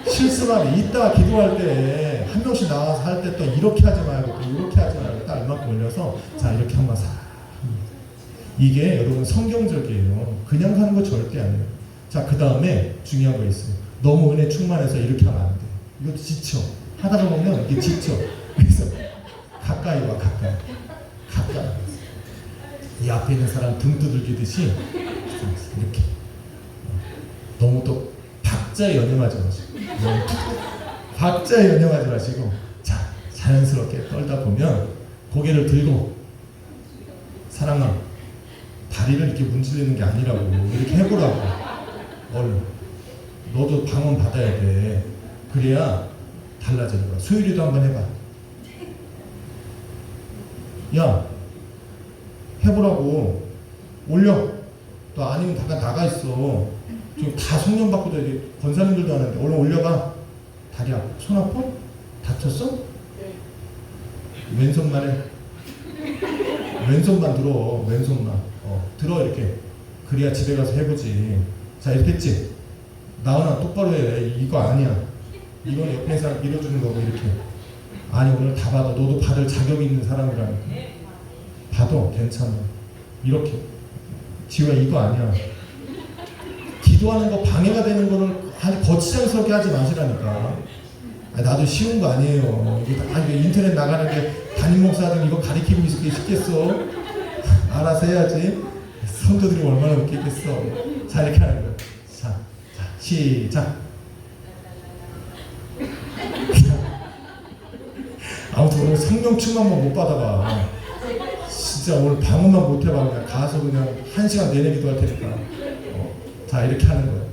[SPEAKER 1] 실수만 이따 기도할 때 한 명씩 나와서 할 때 또 이렇게 하지 말고 또 이렇게 하지 말고 딱 이만큼 올려서 자 이렇게 한번 사. 이게 여러분 성경적이에요. 그냥 하는 거 절대 아니에요. 자, 그 다음에 중요한 거 있어요. 너무 은혜 충만해서 이렇게 하면 안 돼. 이것도 지쳐. 하다가 보면 이게 지쳐. 그래서 가까이 와, 가까이. 이 앞에 있는 사람 등 두들기듯이 이렇게. 너무 또 박자에 연연하지 마시고. 박자에 연연하지 마시고. 자, 자연스럽게 떨다 보면 고개를 들고 사랑아, 다리를 이렇게 문지르는 게 아니라고 이렇게 해보라고. 얼른 너도 방언 받아야 돼. 그래야 달라지는 거야. 소율이도 한번 해봐. 야, 해보라고. 올려. 또 아니면 잠깐 나가 있어. 지금 다 성령 받고도 이제 권사님들도 하는데 얼른 올려봐. 다리 아파. 손 아파? 다쳤어? 왼손만 해. 왼손만 들어. 왼손만. 들어 이렇게. 그래야 집에 가서 해보지. 자, 이렇게 했지? 나오나 똑바로 해. 이거 아니야. 이건 옆에 사람 밀어주는 거고 이렇게. 아니 오늘 다 받아. 너도 받을 자격이 있는 사람이라니까. 받아. 괜찮아. 이렇게. 지우야 이거 아니야. 기도하는 거 방해가 되는 거를 아주 거치장스럽게 하지 마시라니까. 아니, 나도 쉬운 거 아니에요. 이게 인터넷 나가는데 담임 목사들 이거 가리키고 있을 게 쉽겠어? 알아서 해야지. 성도들이 얼마나 웃기겠어. 자, 이렇게 하는 거예요. 자, 시작. 아무튼 오늘 성령 충만만 못 받아봐. 진짜 오늘 방언만 못 해봐. 그냥 가서 그냥 1시간 내내 기도할 테니까. 자, 이렇게 하는 거예요.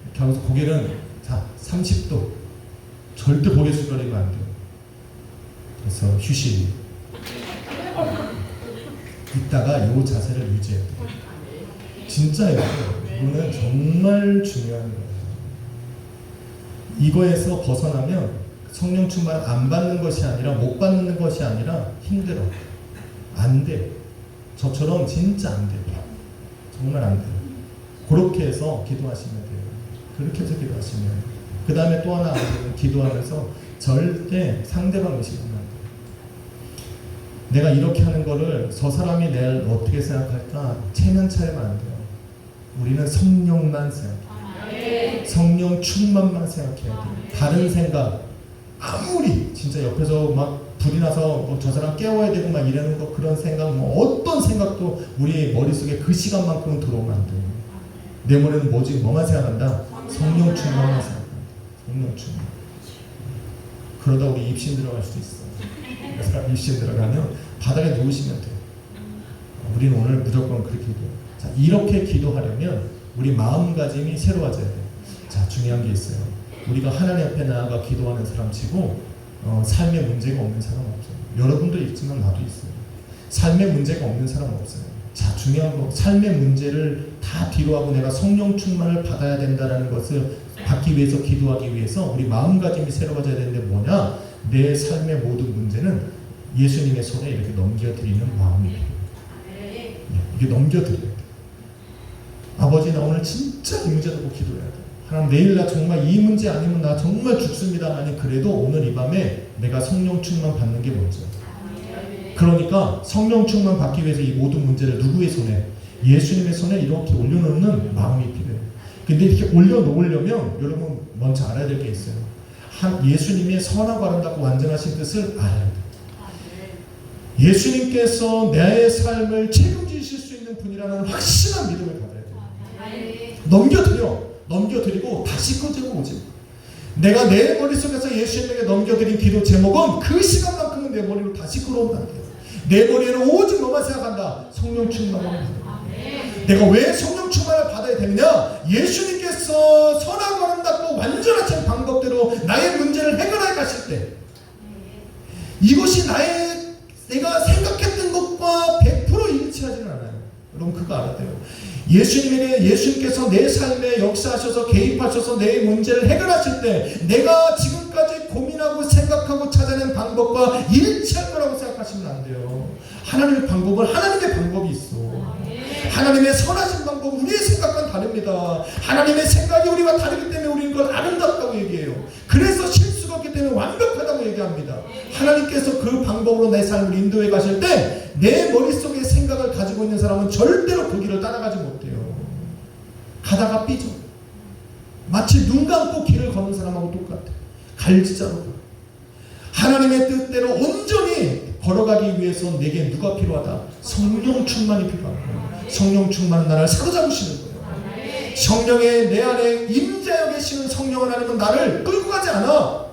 [SPEAKER 1] 이렇게 하면서 고개는 자 30도. 절대 고개 숙여리면 안 돼요. 그래서 휴식. 이따가 이 자세를 유지해야 돼요. 진짜예요. 이거는 정말 중요한 거예요. 이거에서 벗어나면 성령 충만 안 받는 것이 아니라 못 받는 것이 아니라 힘들어. 안 돼. 저처럼 진짜 안 돼요. 정말 안 돼요. 그렇게 해서 기도하시면 돼요. 그렇게 해서 기도하시면 돼요. 그 다음에 또 하나 기도하면서 절대 상대방 의식하면 안 돼요. 내가 이렇게 하는 거를 저 사람이 날 어떻게 생각할까 체면 차리면 안 돼요. 우리는 성령만 생각해요. 성령 충만만 생각해야 돼요. 다른 생각 아무리 진짜 옆에서 막 불이 나서 뭐 저 사람 깨워야 되고 막 이러는 거 그런 생각 뭐 어떤 생각도 우리 머릿속에 그 시간만큼은 들어오면 안 돼요. 내 머리는 뭐만 생각한다? 성령 충만만 생각한다. 성령 충만. 그러다 우리 입신 들어갈 수도 있어. 그래서 입신 들어가면 바닥에 누우시면 돼요. 우리는 오늘 무조건 그렇게 기도해요. 자, 이렇게 기도하려면 우리 마음가짐이 새로워져야 돼요. 자, 중요한 게 있어요. 우리가 하나님 앞에 나아가 기도하는 사람 치고 삶에 문제가 없는 사람 없어요. 여러분도 있지만 나도 있어요. 삶에 문제가 없는 사람 없어요. 자, 중요한 거 삶의 문제를 다 뒤로 하고 내가 성령 충만을 받아야 된다는 것을 받기 위해서 기도하기 위해서 우리 마음가짐이 새로워져야 되는데 뭐냐? 내 삶의 모든 문제는 예수님의 손에 이렇게 넘겨드리는 마음이에요. 이게 넘겨드려야 돼. 아버지 나 오늘 진짜 이 문제 놓고 기도해야 돼. 하나님 내일 나 정말 이 문제 아니면 나 정말 죽습니다. 아니 그래도 오늘 이 밤에 내가 성령 충만 받는 게 먼저. 그러니까 성령 충만 받기 위해서 이 모든 문제를 누구의 손에? 예수님의 손에 이렇게 올려놓는 마음이 필요해요. 근데 이렇게 올려놓으려면 여러분 먼저 알아야 될 게 있어요. 예수님의 선하고 아름답고 완전하신 뜻을 알아야 돼요. 예수님께서 내 삶을 책임지실 수 있는 분이라는 확실한 믿음을 가져야 돼요. 넘겨드리고 다시 꺼지고 오지. 내가 내 머릿속에서 예수님에게 넘겨드린 기도 제목은 그 시간만큼은 내 머리로 다시 끌어온다는 거예요. 내 머리에는 오직 너만 생각한다. 성령 충만을 받는 거예요. 내가 왜 성령 충만을 받아야 되느냐? 예수님께서 선하고 아름답고 완전하신 방법대로 나의 문제를 해결해 가실 때 이것이 내가 생각했던 것과 100% 일치하지는 않아요. 여러분 그거 알아야 돼요. 예수님께서 내 삶에 역사하셔서 개입하셔서 내 문제를 해결하실 때 내가 지금까지 고민하고 생각하고 찾아낸 방법과 일치할 거라고 생각하시면 안 돼요. 하나님의 방법은 하나님의 방법이 있어. 하나님의 선하신 방법은 우리의 생각과는 다릅니다. 하나님의 생각이 우리와 다르기 때문에 우리는 그걸 아름답다고 얘기해요. 그래서 실수가 없기 때문에 완벽하다고 얘기합니다. 하나님께서 그 방법으로 내 삶을 인도해 가실 때 내 머릿속에 생각을 가지고 있는 사람은 절대로 그 길을 따라가지 못해요. 가다가 삐져. 마치 눈 감고 길을 걷는 사람하고 똑같아. 갈지자로. 하나님의 뜻대로 온전히 걸어가기 위해서 내게 누가 필요하다? 성령 충만이 필요하다. 성령 충만은 나를 사로잡으시는 거예요. 성령의 내 안에 임재하여 계시는 성령 하나님은 나를 끌고 가지 않아.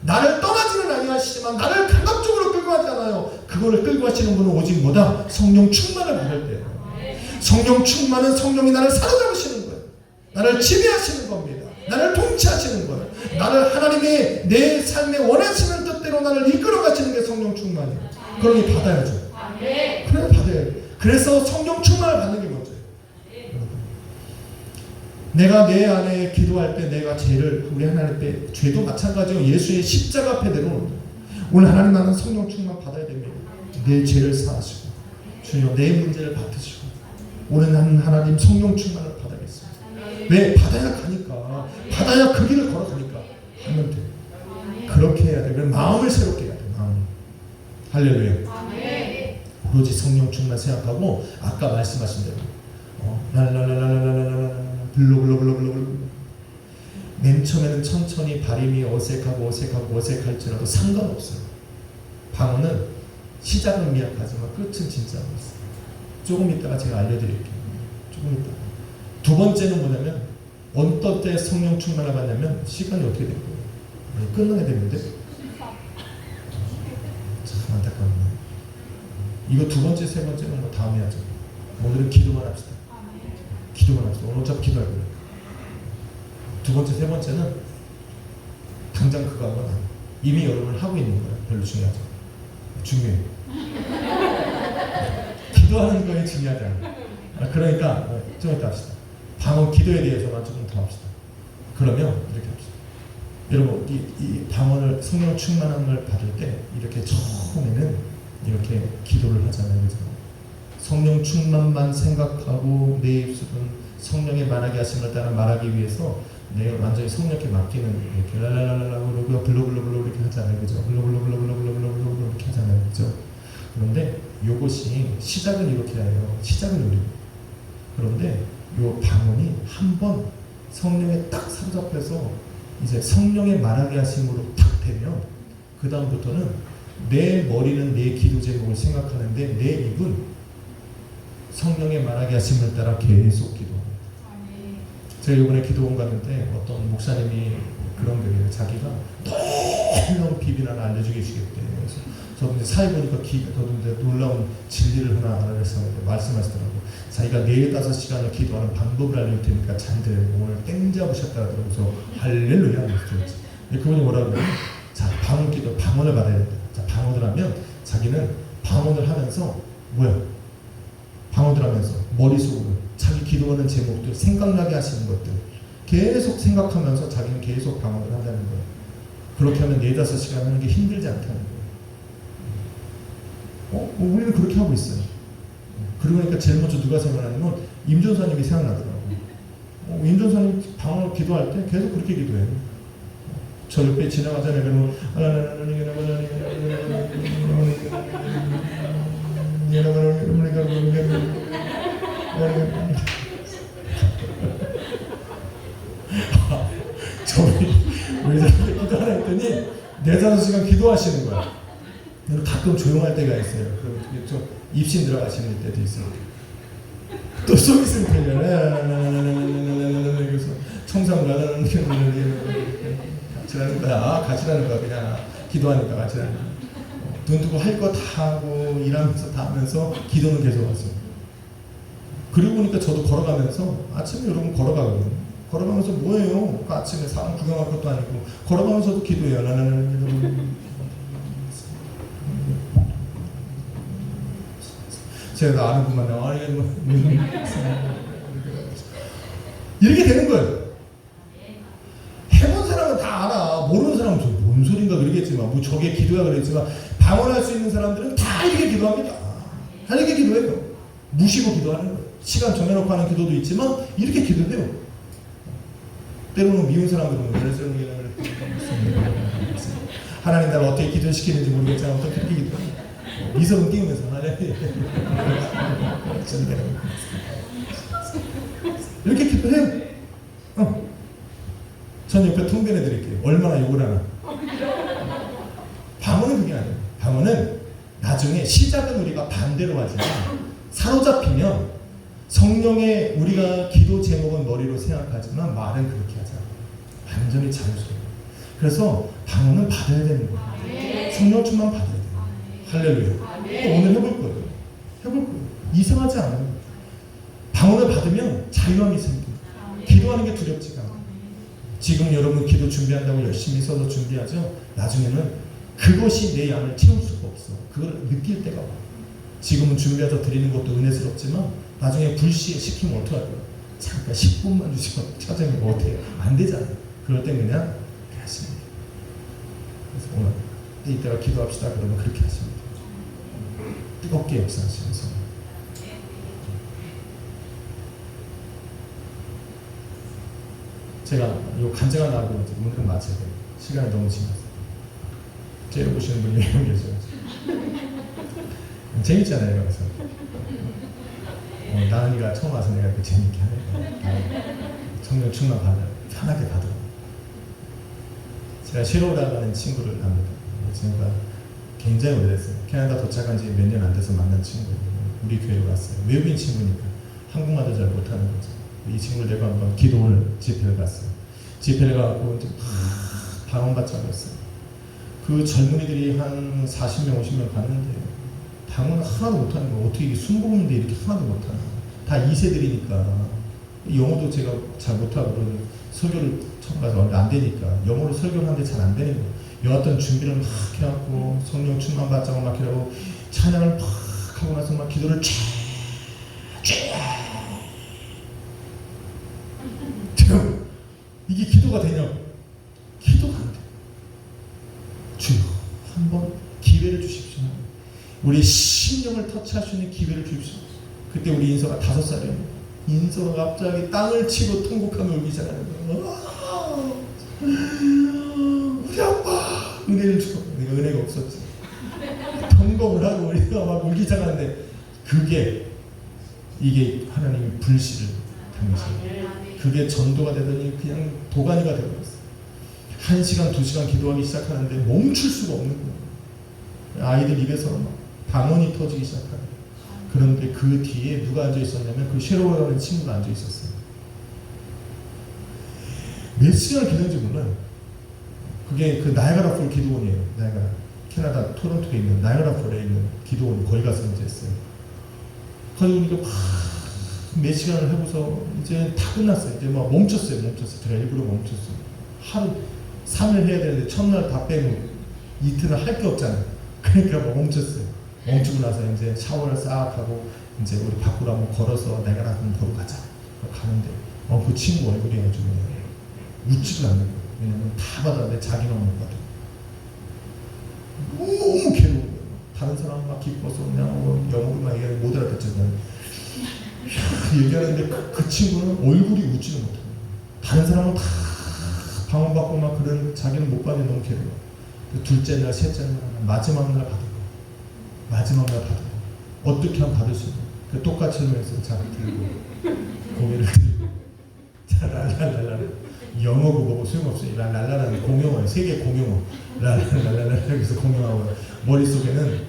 [SPEAKER 1] 나를 떠나지는 아니하시지만 나를 감각적으로 끌고 가지 않아요. 그거를 끌고 가시는 분은 오직 뭐다? 성령 충만을 받을 때예요. 성령 충만은 성령이 나를 사로잡으시는 거예요. 나를 지배하시는 겁니다. 나를 통치하시는 거예요. 나를 하나님의 내 삶에 원하시는 뜻대로 나를 이끌어 가시는 게 성령 충만이에요. 그러니 받아야죠. 그래 받아야 돼. 그래서 성령 충만을 받는 게 먼저예요. 내가 내 안에 기도할 때 내가 죄를 우리 하나님 앞에 죄도 마찬가지로 예수의 십자가 앞에 내려놓는다. 오늘 하나님 나는 성령 충만 받아야 됩니다. 내 죄를 사하시고 주여 내 문제를 맡으시고 오늘 나는 하나님 성령 충만을 받아야겠습니다. 왜? 받아야 가니까. 받아야 그 길을 걸어가니까 하면 돼. 그렇게 해야 돼. 마음을 새롭게 해야 돼. 마음. 할렐루야. 오로지 성령 충만 생각하고 아까 말씀하신 대로 블루블루블루블루 맨 처음에는 천천히 발음이 어색할지라도 상관없어요. 방언은 시작은 미약하지만 끝은 진짜 없어요. 조금 있다가 제가 알려드릴게요. 조금 있다가. 두 번째는 뭐냐면 어떤 때 성령 충만을 받냐면 시간이 어떻게 된 거예요? 끝나게 되는데 참 안타깝네요. 이거 두 번째, 세 번째는 뭐 다음에 하죠. 오늘은 기도만 합시다. 기도만 합시다. 오늘 어차피 기도할 거예요. 두 번째, 세 번째는 당장 그거 하면 이미 여러분을 하고 있는 거예요. 별로 중요하죠. 중요해요. 기도하는 거에 중요하지 않아요. 그러니까 좀 이따 합시다. 방언 기도에 대해서만 조금 더 합시다. 그러면 이렇게 합시다. 여러분 이 방언을 성령 충만함을 받을 때 이렇게 처음에는 이렇게 기도를 하잖아요. 그죠? 성령 충만만 생각하고 내 입술은 성령의 말하게 하심을 따라 말하기 위해서 내가 완전히 성령께 맡기는 이렇게 랄랄랄랄라 블루블루블루 이렇게 하잖아요. 그죠? 블루블루블루블루블루 이렇게 하잖아요. 그죠? 그런데 요것이 시작은 이렇게 해요. 시작은 우리. 그런데 요 방언이 한번 성령에 딱 사로잡혀서 이제 성령의 말하게 하심으로 탁 되면 그 다음부터는 내 머리는 내 기도 제목을 생각하는데 내 입은 성령의 말하게 하심을 따라 계속 기도합니다. 제가 이번에 기도원 갔는데 어떤 목사님이 그런 거예요. 자기가 너무 비밀 하나 알려주게 해주겠대. 그래서 저도 이제 사회 보니까 저도 이제 놀라운 진리를 하나 알아서 말씀하시더라고요. 자기가 4-5시간을 기도하는 방법을 알려줄 테니까 잔들 오늘 땡 잡으셨다 하더라고요. 그래서 할렐루야 그랬지. 그분이 뭐라고 그러냐면 자 방언 기도 방언을 받아야 된다. 자 방언을 하면 자기는 방언을 하면서 방언을 하면서 머릿속으로 자기 기도하는 제목들 생각나게 하시는 것들 계속 생각하면서 자기는 계속 방언을 한다는 거예요. 그렇게 하면 4-5시간 하는 게 힘들지 않다는 거예요. 우리는 그렇게 하고 있어요. 그러니까 제일 먼저 누가 생각나냐면 임전사님이 생각나더라고요. 임전사님 방언을 기도할 때 계속 그렇게 기도해요. 저 옆에 지나가잖아요. 그러면 저분이 왜 저렇게 기도하라 했더니 4-5시간 기도하시는 거야. 가끔 조용할 때가 있어요. 그럼 좀 입신 들어가시는 때도 있어요. 또 속 있으면 그냥 그래서 청소하고 같이라는 거야. 같이라는 거야. 그냥 기도하니까 같이라는 거야. 돈 두고 할 거 다 하고 일하면서 다 하면서 기도는 계속 하죠. 그리고 보니까 저도 걸어가면서 아침에 여러분 걸어가거든요. 걸어가면서 뭐예요? 아침에 사람 구경할 것도 아니고 걸어가면서도 기도해요. 제가 아는구만. 이렇게 되는 거예요. 해본 사람은 다 알아. 모르는 사람은 저 뭔 소린가 그러겠지만 뭐 저게 기도야 그랬지만 방언할 수 있는 사람들은 다 이렇게 기도합니다. 다 이렇게 기도해요. 무시고 기도하는 거예요. 시간 정해놓고 하는 기도도 있지만 이렇게 기도해요. 때로는 미운 사람들은 하나님 나를 어떻게 기도시키는지 모르겠지만 어떻게 그렇게 기도해. 미소는 띄우면서 하나님 이렇게 기도해요. 전 옆에 통변해 드릴게요. 얼마나 욕을 하나. 방언은 그게 아니에요. 방언은 나중에 시작은 우리가 반대로 하지만 사로잡히면 성령의 우리가 기도 제목은 머리로 생각하지만 말은 그렇게 하지 않아요. 완전히 자유스러워요. 그래서 방언은 받아야 되는 거예요. 성령 충만 받아야 돼요. 할렐루야. 또 오늘 해볼 거예요. 해볼 거예요. 이상하지 않아요. 방언을 받으면 자유함이 생겨요. 기도하는 게 두렵지가 않아요. 지금 여러분 기도 준비한다고 열심히 써서 준비하죠. 나중에는 그것이 내 양을 채울 수가 없어. 그걸 느낄 때가 와. 지금은 준비해서 드리는 것도 은혜스럽지만 나중에 불시에 시키면 어떡할 거야. 잠깐 10분만 주시면 차장님 뭐 어때요? 안 되잖아요. 그럴 땐 그냥 하시면 돼요. 그래서 오늘 이때가 기도합시다 그러면 그렇게 하시면 돼요. 뜨겁게 역사하시면서 제가 이 간증을 나오고 이제 오늘은 마쳐야 돼요. 시간이 너무 지났어요. 째려보시는 분이 몇 명 계세요. 재밌잖아요. 그래서 나은이가 처음 와서 내가 이렇게 재밌게 하네. 성령 충만 받아 편하게 받아. 제가 시로라라는 친구를 압니다. 친구가 굉장히 오래됐어요. 캐나다 도착한 지 몇 년 안 돼서 만난 친구예요. 우리 교회로 왔어요. 외국인 친구니까 한국말도 잘 못하는 거죠. 이 친구를 내가 한번 기도를 집회를 갔어요. 집회를 가고 이제 방언받자고 했어요. 그 젊은이들이 한 40명, 50명 갔는데 방언을 하나도 못하는 거예요. 어떻게 이게 순복음인데 이렇게 하나도 못하는 거예요. 다 2세들이니까 영어도 제가 잘 못하고 설교를 처음 가서 안 되니까 영어로 설교를 하는데 잘 안 되는 거예요. 여하튼 준비를 막 해갖고 성령 충만 받자고 막 이러고 찬양을 막 하고 나서 막 기도를 쫙 이게 기도가 되냐? 기도가 안 돼. 주여 한번 기회를 주십시오. 우리 심령을 터치할 수 있는 기회를 주십시오. 그때 우리 인서가 5살이에요. 인서가 갑자기 땅을 치고 통곡하며 울기 시작하는 거예요. 우리 아빠 은혜를 줘. 내가 은혜가 없었지. 통곡을 하고 우리가 막 울기 시작하는데 이게 하나님의 불씨를 당하시는 그게 전도가 되더니 그냥 도가니가 되어버렸어요. 1시간, 2시간 기도하기 시작하는데 멈출 수가 없는 거예요. 아이들 입에서 막 방언이 터지기 시작하는 거예요. 그런데 그 뒤에 누가 앉아 있었냐면 그 쉐로라는 친구가 앉아 있었어요. 몇 시간을 기도했는지 몰라요. 그게 그 나이아가라 폴 기도원이에요. 나이아가라. 캐나다 토론토에 있는 나이아가라 폴에 있는 기도원 거기 가서 이제 했어요. 그러니까 몇 시간을 해보서 이제 다 끝났어요. 이제 막 멈췄어요. 제가 일부러 멈췄어요. 하루 3일 해야 되는데 첫날 다 빼고 이틀은 할 게 없잖아요. 그러니까 뭐 멈췄어요. 멈추고 나서 이제 샤워를 싹 하고 이제 우리 밖으로 한번 걸어서 내가 한번 보러 가자. 가는데 그 친구 얼굴이 아주 웃지도 않는 거예요. 왜냐면 다 받았는데 자기만 못 받아. 너무 괴로운 거예요. 다른 사람 막 기뻐서 그냥 영어로 막 얘기하는 못 알아듣잖아요. 얘기하는데 그 친구는 얼굴이 웃지는 못해요. 다른 사람은 다 방언받고 막 그런 자기는 못 받는 너무 괴로워. 둘째 날, 셋째 날, 마지막 날 받은 거. 마지막 날 받은 거. 어떻게 하면 받을 수 있는 거. 똑같이 하면서 자기 들고 고개를 들고 자 랄랄랄라 영어 국어고 소용없어요. 랄랄라라는 공용어예요. 세계 공용어. 랄랄랄라 여기서 공용하고 머릿속에는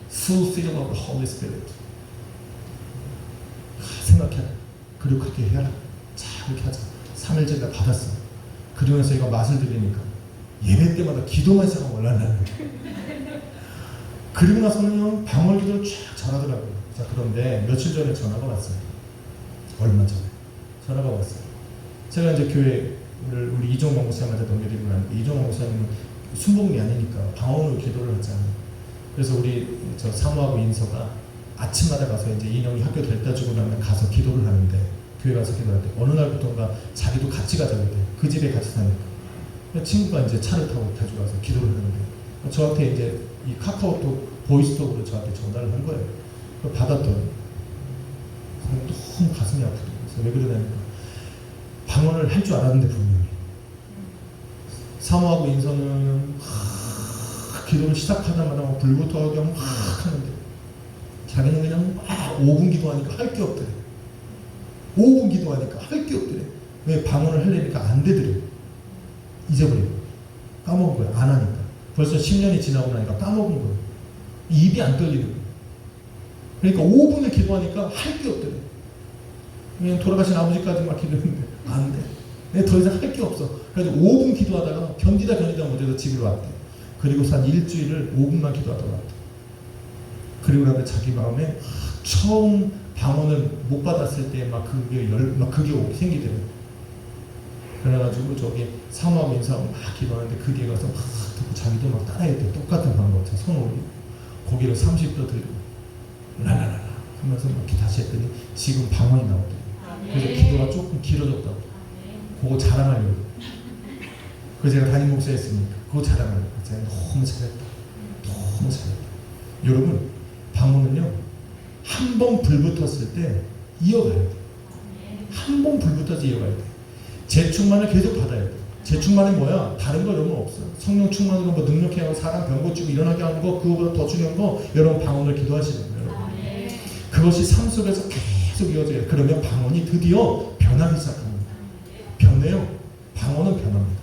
[SPEAKER 1] full feeling of the Holy Spirit. 생각해라. 그리고 그렇게 해라. 자, 그렇게 하자. 3일째 받았어. 그러면서 이거 맛을 들으니까 예배 때마다 기도만 시작하면 올라나는 그리고 나서는 방언 기도를 쫙 잘하더라고요. 자, 그런데 며칠 전에 전화가 왔어요. 얼마 전에 전화가 왔어요. 제가 이제 교회를 우리 이종광 목사님한테 넘겨드리고 나는데 이종광 목사님은 순복음이 아니니까 방언으로 기도를 하잖아요. 그래서 우리 저 사모하고 인서가 아침마다 가서 이제 인형이 학교 될 주고 나면 가서 기도를 하는데 교회 가서 기도할 때 어느 날부터인가 자기도 같이 가자고 했대. 그 집에 같이 사니까 친구가 이제 차를 타고 가져가서 기도를 하는데 저한테 이제 이 카카오톡 보이스톡으로 저한테 전화를 한 거예요. 받았더니 너무 가슴이 아프더라고요. 그래서 왜 그러냐니까 방언을 할 줄 알았는데 분명히 사모하고 인서는 기도를 시작하자마자 막 불부터 그냥 막 하는데 자기는 그냥 막 5분 기도하니까 할 게 없더래. 5분 기도하니까 할 게 없더래. 왜? 방언을 하려니까 안 되더래. 잊어버리고 까먹은 거야. 안 하니까. 벌써 10년이 지나고 나니까 까먹은 거야. 입이 안 떨리는 거야. 그러니까 5분을 기도하니까 할 게 없더래. 그냥 돌아가신 아버지까지 막 기도했는데 안 돼. 내가 더 이상 할 게 없어. 그래서 5분 기도하다가 견디다 못해서 집으로 왔대. 그리고서 한 일주일을 5분만 기도하다가 왔대. 그리고 나서 자기 마음에 처음 방언을 못 받았을 때 막 그게 생기더래. 그래가지고 저기 사모하고 인사하고 막 기도하는데 그게 가서 막 듣고 자기도 막 따라했대. 똑같은 방법. 손 올리고 고개를 30도 들고 라라라라 하면서 이렇게 다시 했더니 지금 방언이 나오더래. 그래서 기도가 조금 길어졌다고. 그거 자랑하려고. 그래서 제가 담임 목사 했으니까 그거 자랑하려고. 제가 너무 잘했다. 너무 잘했다. 여러분 방언은요 한 번 불 붙었을 때 이어가야 돼. 한 번 불 붙어서 이어가야 돼. 재충만을 계속 받아야 돼. 재충만은 뭐야? 다른 거 여러분 없어요. 성령 충만으로 뭐 능력해 하고 사람 병 고치고 일어나게 하는 거 그거보다 더 중요한 거 여러분 방언을 기도하시는 거예요. 여러분. 그것이 삶 속에서 계속 이어져요. 그러면 방언이 드디어 변하기 시작합니다. 변해요. 방언은 변합니다.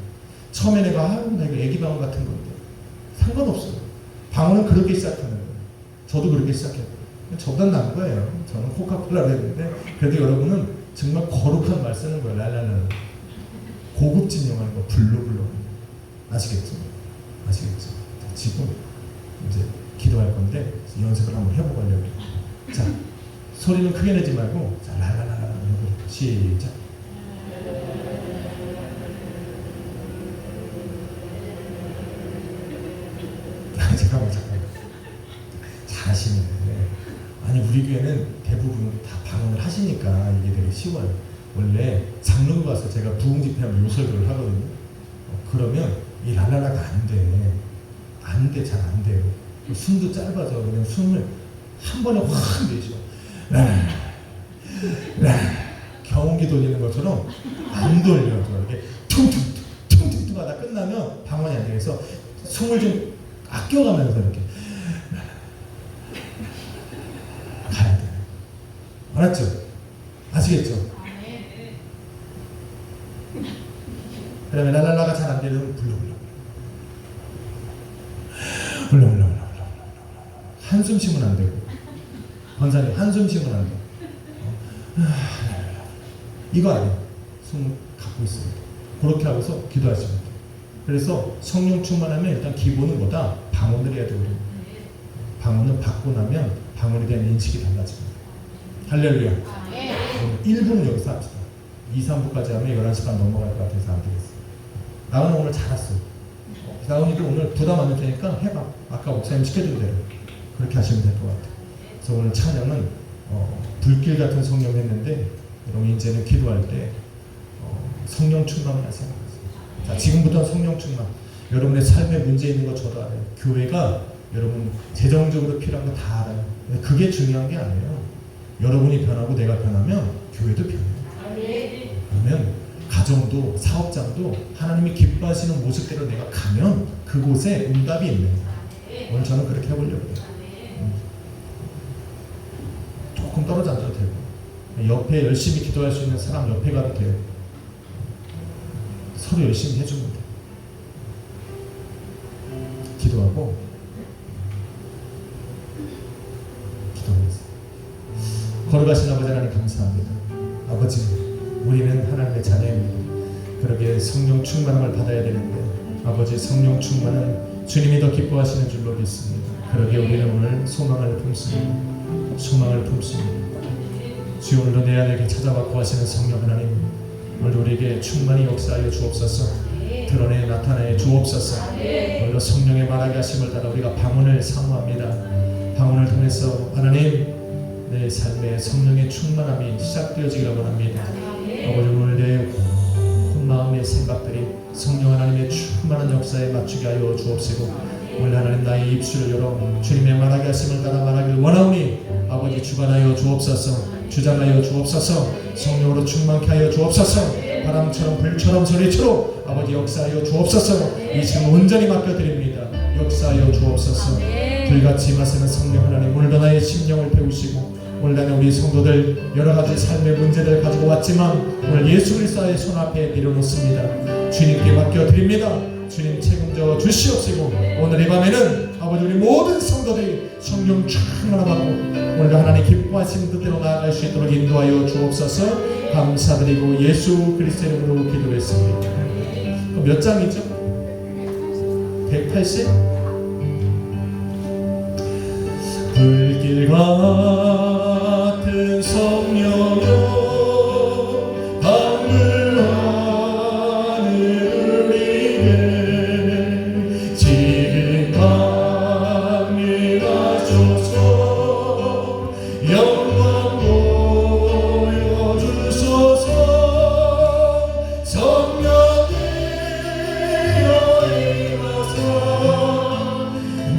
[SPEAKER 1] 처음에 내가 애기 방언 같은 건데 상관없어요. 방언은 그렇게 시작하는 거예요. 저도 그렇게 시작했어요. 저보다 나은 거예요. 저는 코카콜라를 했는데 그래도 여러분은 정말 거룩한 말 쓰는 거예요. 랄랄라 고급진 영화인 거 블루블루 아시겠죠? 아시겠죠? 지금 이제 기도할 건데 연습을 한번 해보고 하려고. 자 소리는 크게 내지 말고 자 랄랄라 시작. 잠깐만 잘하시네. 아니 우리 교회는 대부분 다 방언을 하시니까 이게 되게 쉬워요. 원래 장로교 가서 제가 부흥 집회하면 요설교를 하거든요. 그러면 이 랄랄라가 안 돼. 잘 안 돼요. 숨도 짧아져. 그냥 숨을 한 번에 확 내쉬어. 경운기 돌리는 것처럼 안 돌려요. 이렇게 퉁퉁퉁 하다 끝나면 방언이 안 돼서 숨을 좀 아껴가면서 이렇게 가야 돼. 알았죠? 아시겠죠? 그다음에 랄랄라가 잘 안 되면 불러 한숨 쉬면 안 되고 권사님 한숨 쉬면 안 돼. 이거 아니에요. 숨 갖고 있어요. 그렇게 하고서 기도하시면 돼요. 그래서 성령 충만하면 일단 기본은 뭐다? 방언을 해야 되거든요. 방언은 받고 나면 방언에 대한 인식이 달라집니다. 할렐루야. 1부는 여기서 합시다. 2, 3부까지 하면 11시 반 넘어갈 것 같아서 안 되겠어요. 나는 오늘 잘했어. 나은이도 오늘 부담 안 될 테니까 해봐. 아까 목사님 시켜준 대로 그렇게 하시면 될 것 같아요. 그래서 오늘 찬양은 불길 같은 성령 했는데 여러분 이제는 기도할 때 성령 충만을 하세요. 자, 지금부터 성령 충만. 여러분의 삶에 문제 있는 거 저도 알아요. 교회가 여러분 재정적으로 필요한 거 다 알아요. 근데 그게 중요한 게 아니에요. 여러분이 변하고 내가 변하면 교회도 변해요. 그러면 가정도 사업장도 하나님이 기뻐하시는 모습대로 내가 가면 그곳에 응답이 있는 거예요. 오늘 저는 그렇게 해보려고 해요. 조금 떨어져 앉아도 되고 옆에 열심히 기도할 수 있는 사람 옆에 가도 돼요. 서로 열심히 해주면 돼요. 기도하고 기도하겠습니다. 걸어가신 아버지 하나님 감사합니다. 아버지 우리는 하나님의 자녀입니다. 그러게 성령 충만함을 받아야 되는데 아버지 성령 충만은 주님이 더 기뻐하시는 줄로 믿습니다. 그러게 우리는 오늘 소망을 품습니다. 소망을 품습니다. 주여 오늘도 내 안에 찾아와 거하시는 성령 하나님 오늘도 우리에게 충만히 역사하여 주옵소서. 드러내 나타내 주옵소서. 오늘도 성령의 말하게 하심을 따라 우리가 방언을 사모합니다. 방언을 통해서 하나님 내 삶에 성령의 충만함이 시작되어지기를 원합니다. 아버지 오늘 내 마음의 생각들이 성령 하나님의 충만한 역사에 맞추게 하여 주옵시고 오늘 하나님 나의 입술을 열어 주님의 말하게 하심을 따라 말하기를 원하오니 아버지 주관하여 주옵소서. 주장하여 주옵소서. 성령으로 충만케 하여 주옵소서. 바람처럼 불처럼 소리처럼 아버지 역사하여 주옵소서. 이 시간 온전히 맡겨드립니다. 역사하여 주옵소서. 불같이 임하시는 성령 하나님, 오늘도 나의 심령을 배우시고 오늘 우리 성도들 여러가지 삶의 문제를 가지고 왔지만 오늘 예수 그리스도의 손앞에 내려놓습니다. 주님께 맡겨드립니다. 주님 책임져 주시옵시고 오늘 이 밤에는 아버지 우리 모든 성도들이 성령 충만하고 오늘도 하나님 기뻐하시는 뜻대로 나아갈 수 있도록 인도하여 주옵소서. 감사드리고 예수 그리스도의 이름으로 기도했습니다. 그럼 몇 장이죠? 180? 불길 같은 성령여 강을 하늘을 이게 지금 강림하소서. 영광 보여주소서. 성령이여 임하사 내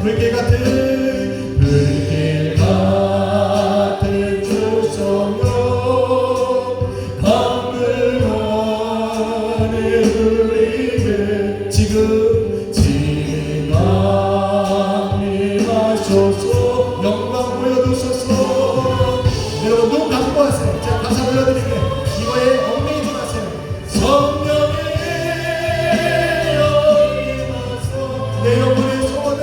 [SPEAKER 1] 불길 같은 주 성령 강을 하늘을 이게 지금 강림하소서. 영광 보여주소서. 여러분 눈 감고 하세요. 제가 가사 불러드릴게. 이거에 얽매이지 마세요. 성령이여 임하사 내 영혼의 소원을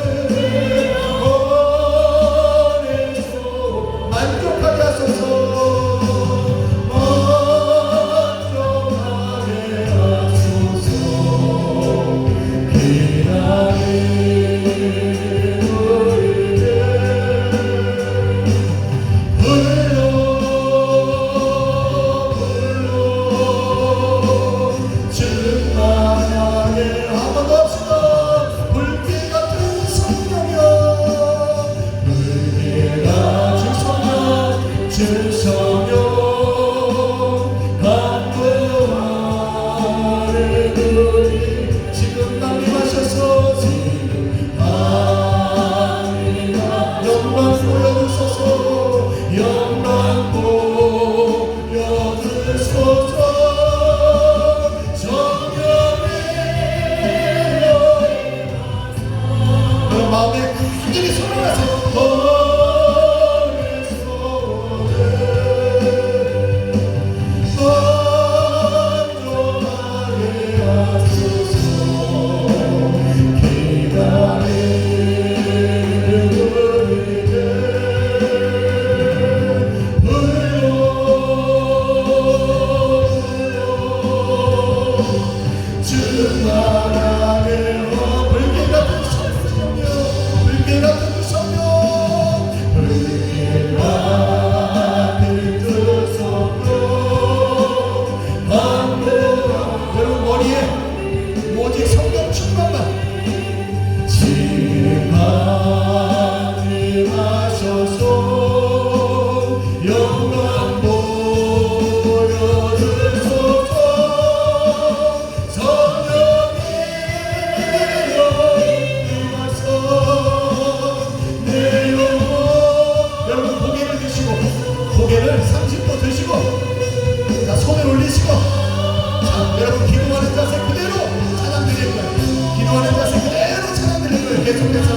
[SPEAKER 1] 계속해서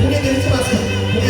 [SPEAKER 1] 고개 내리지 마세요. 고개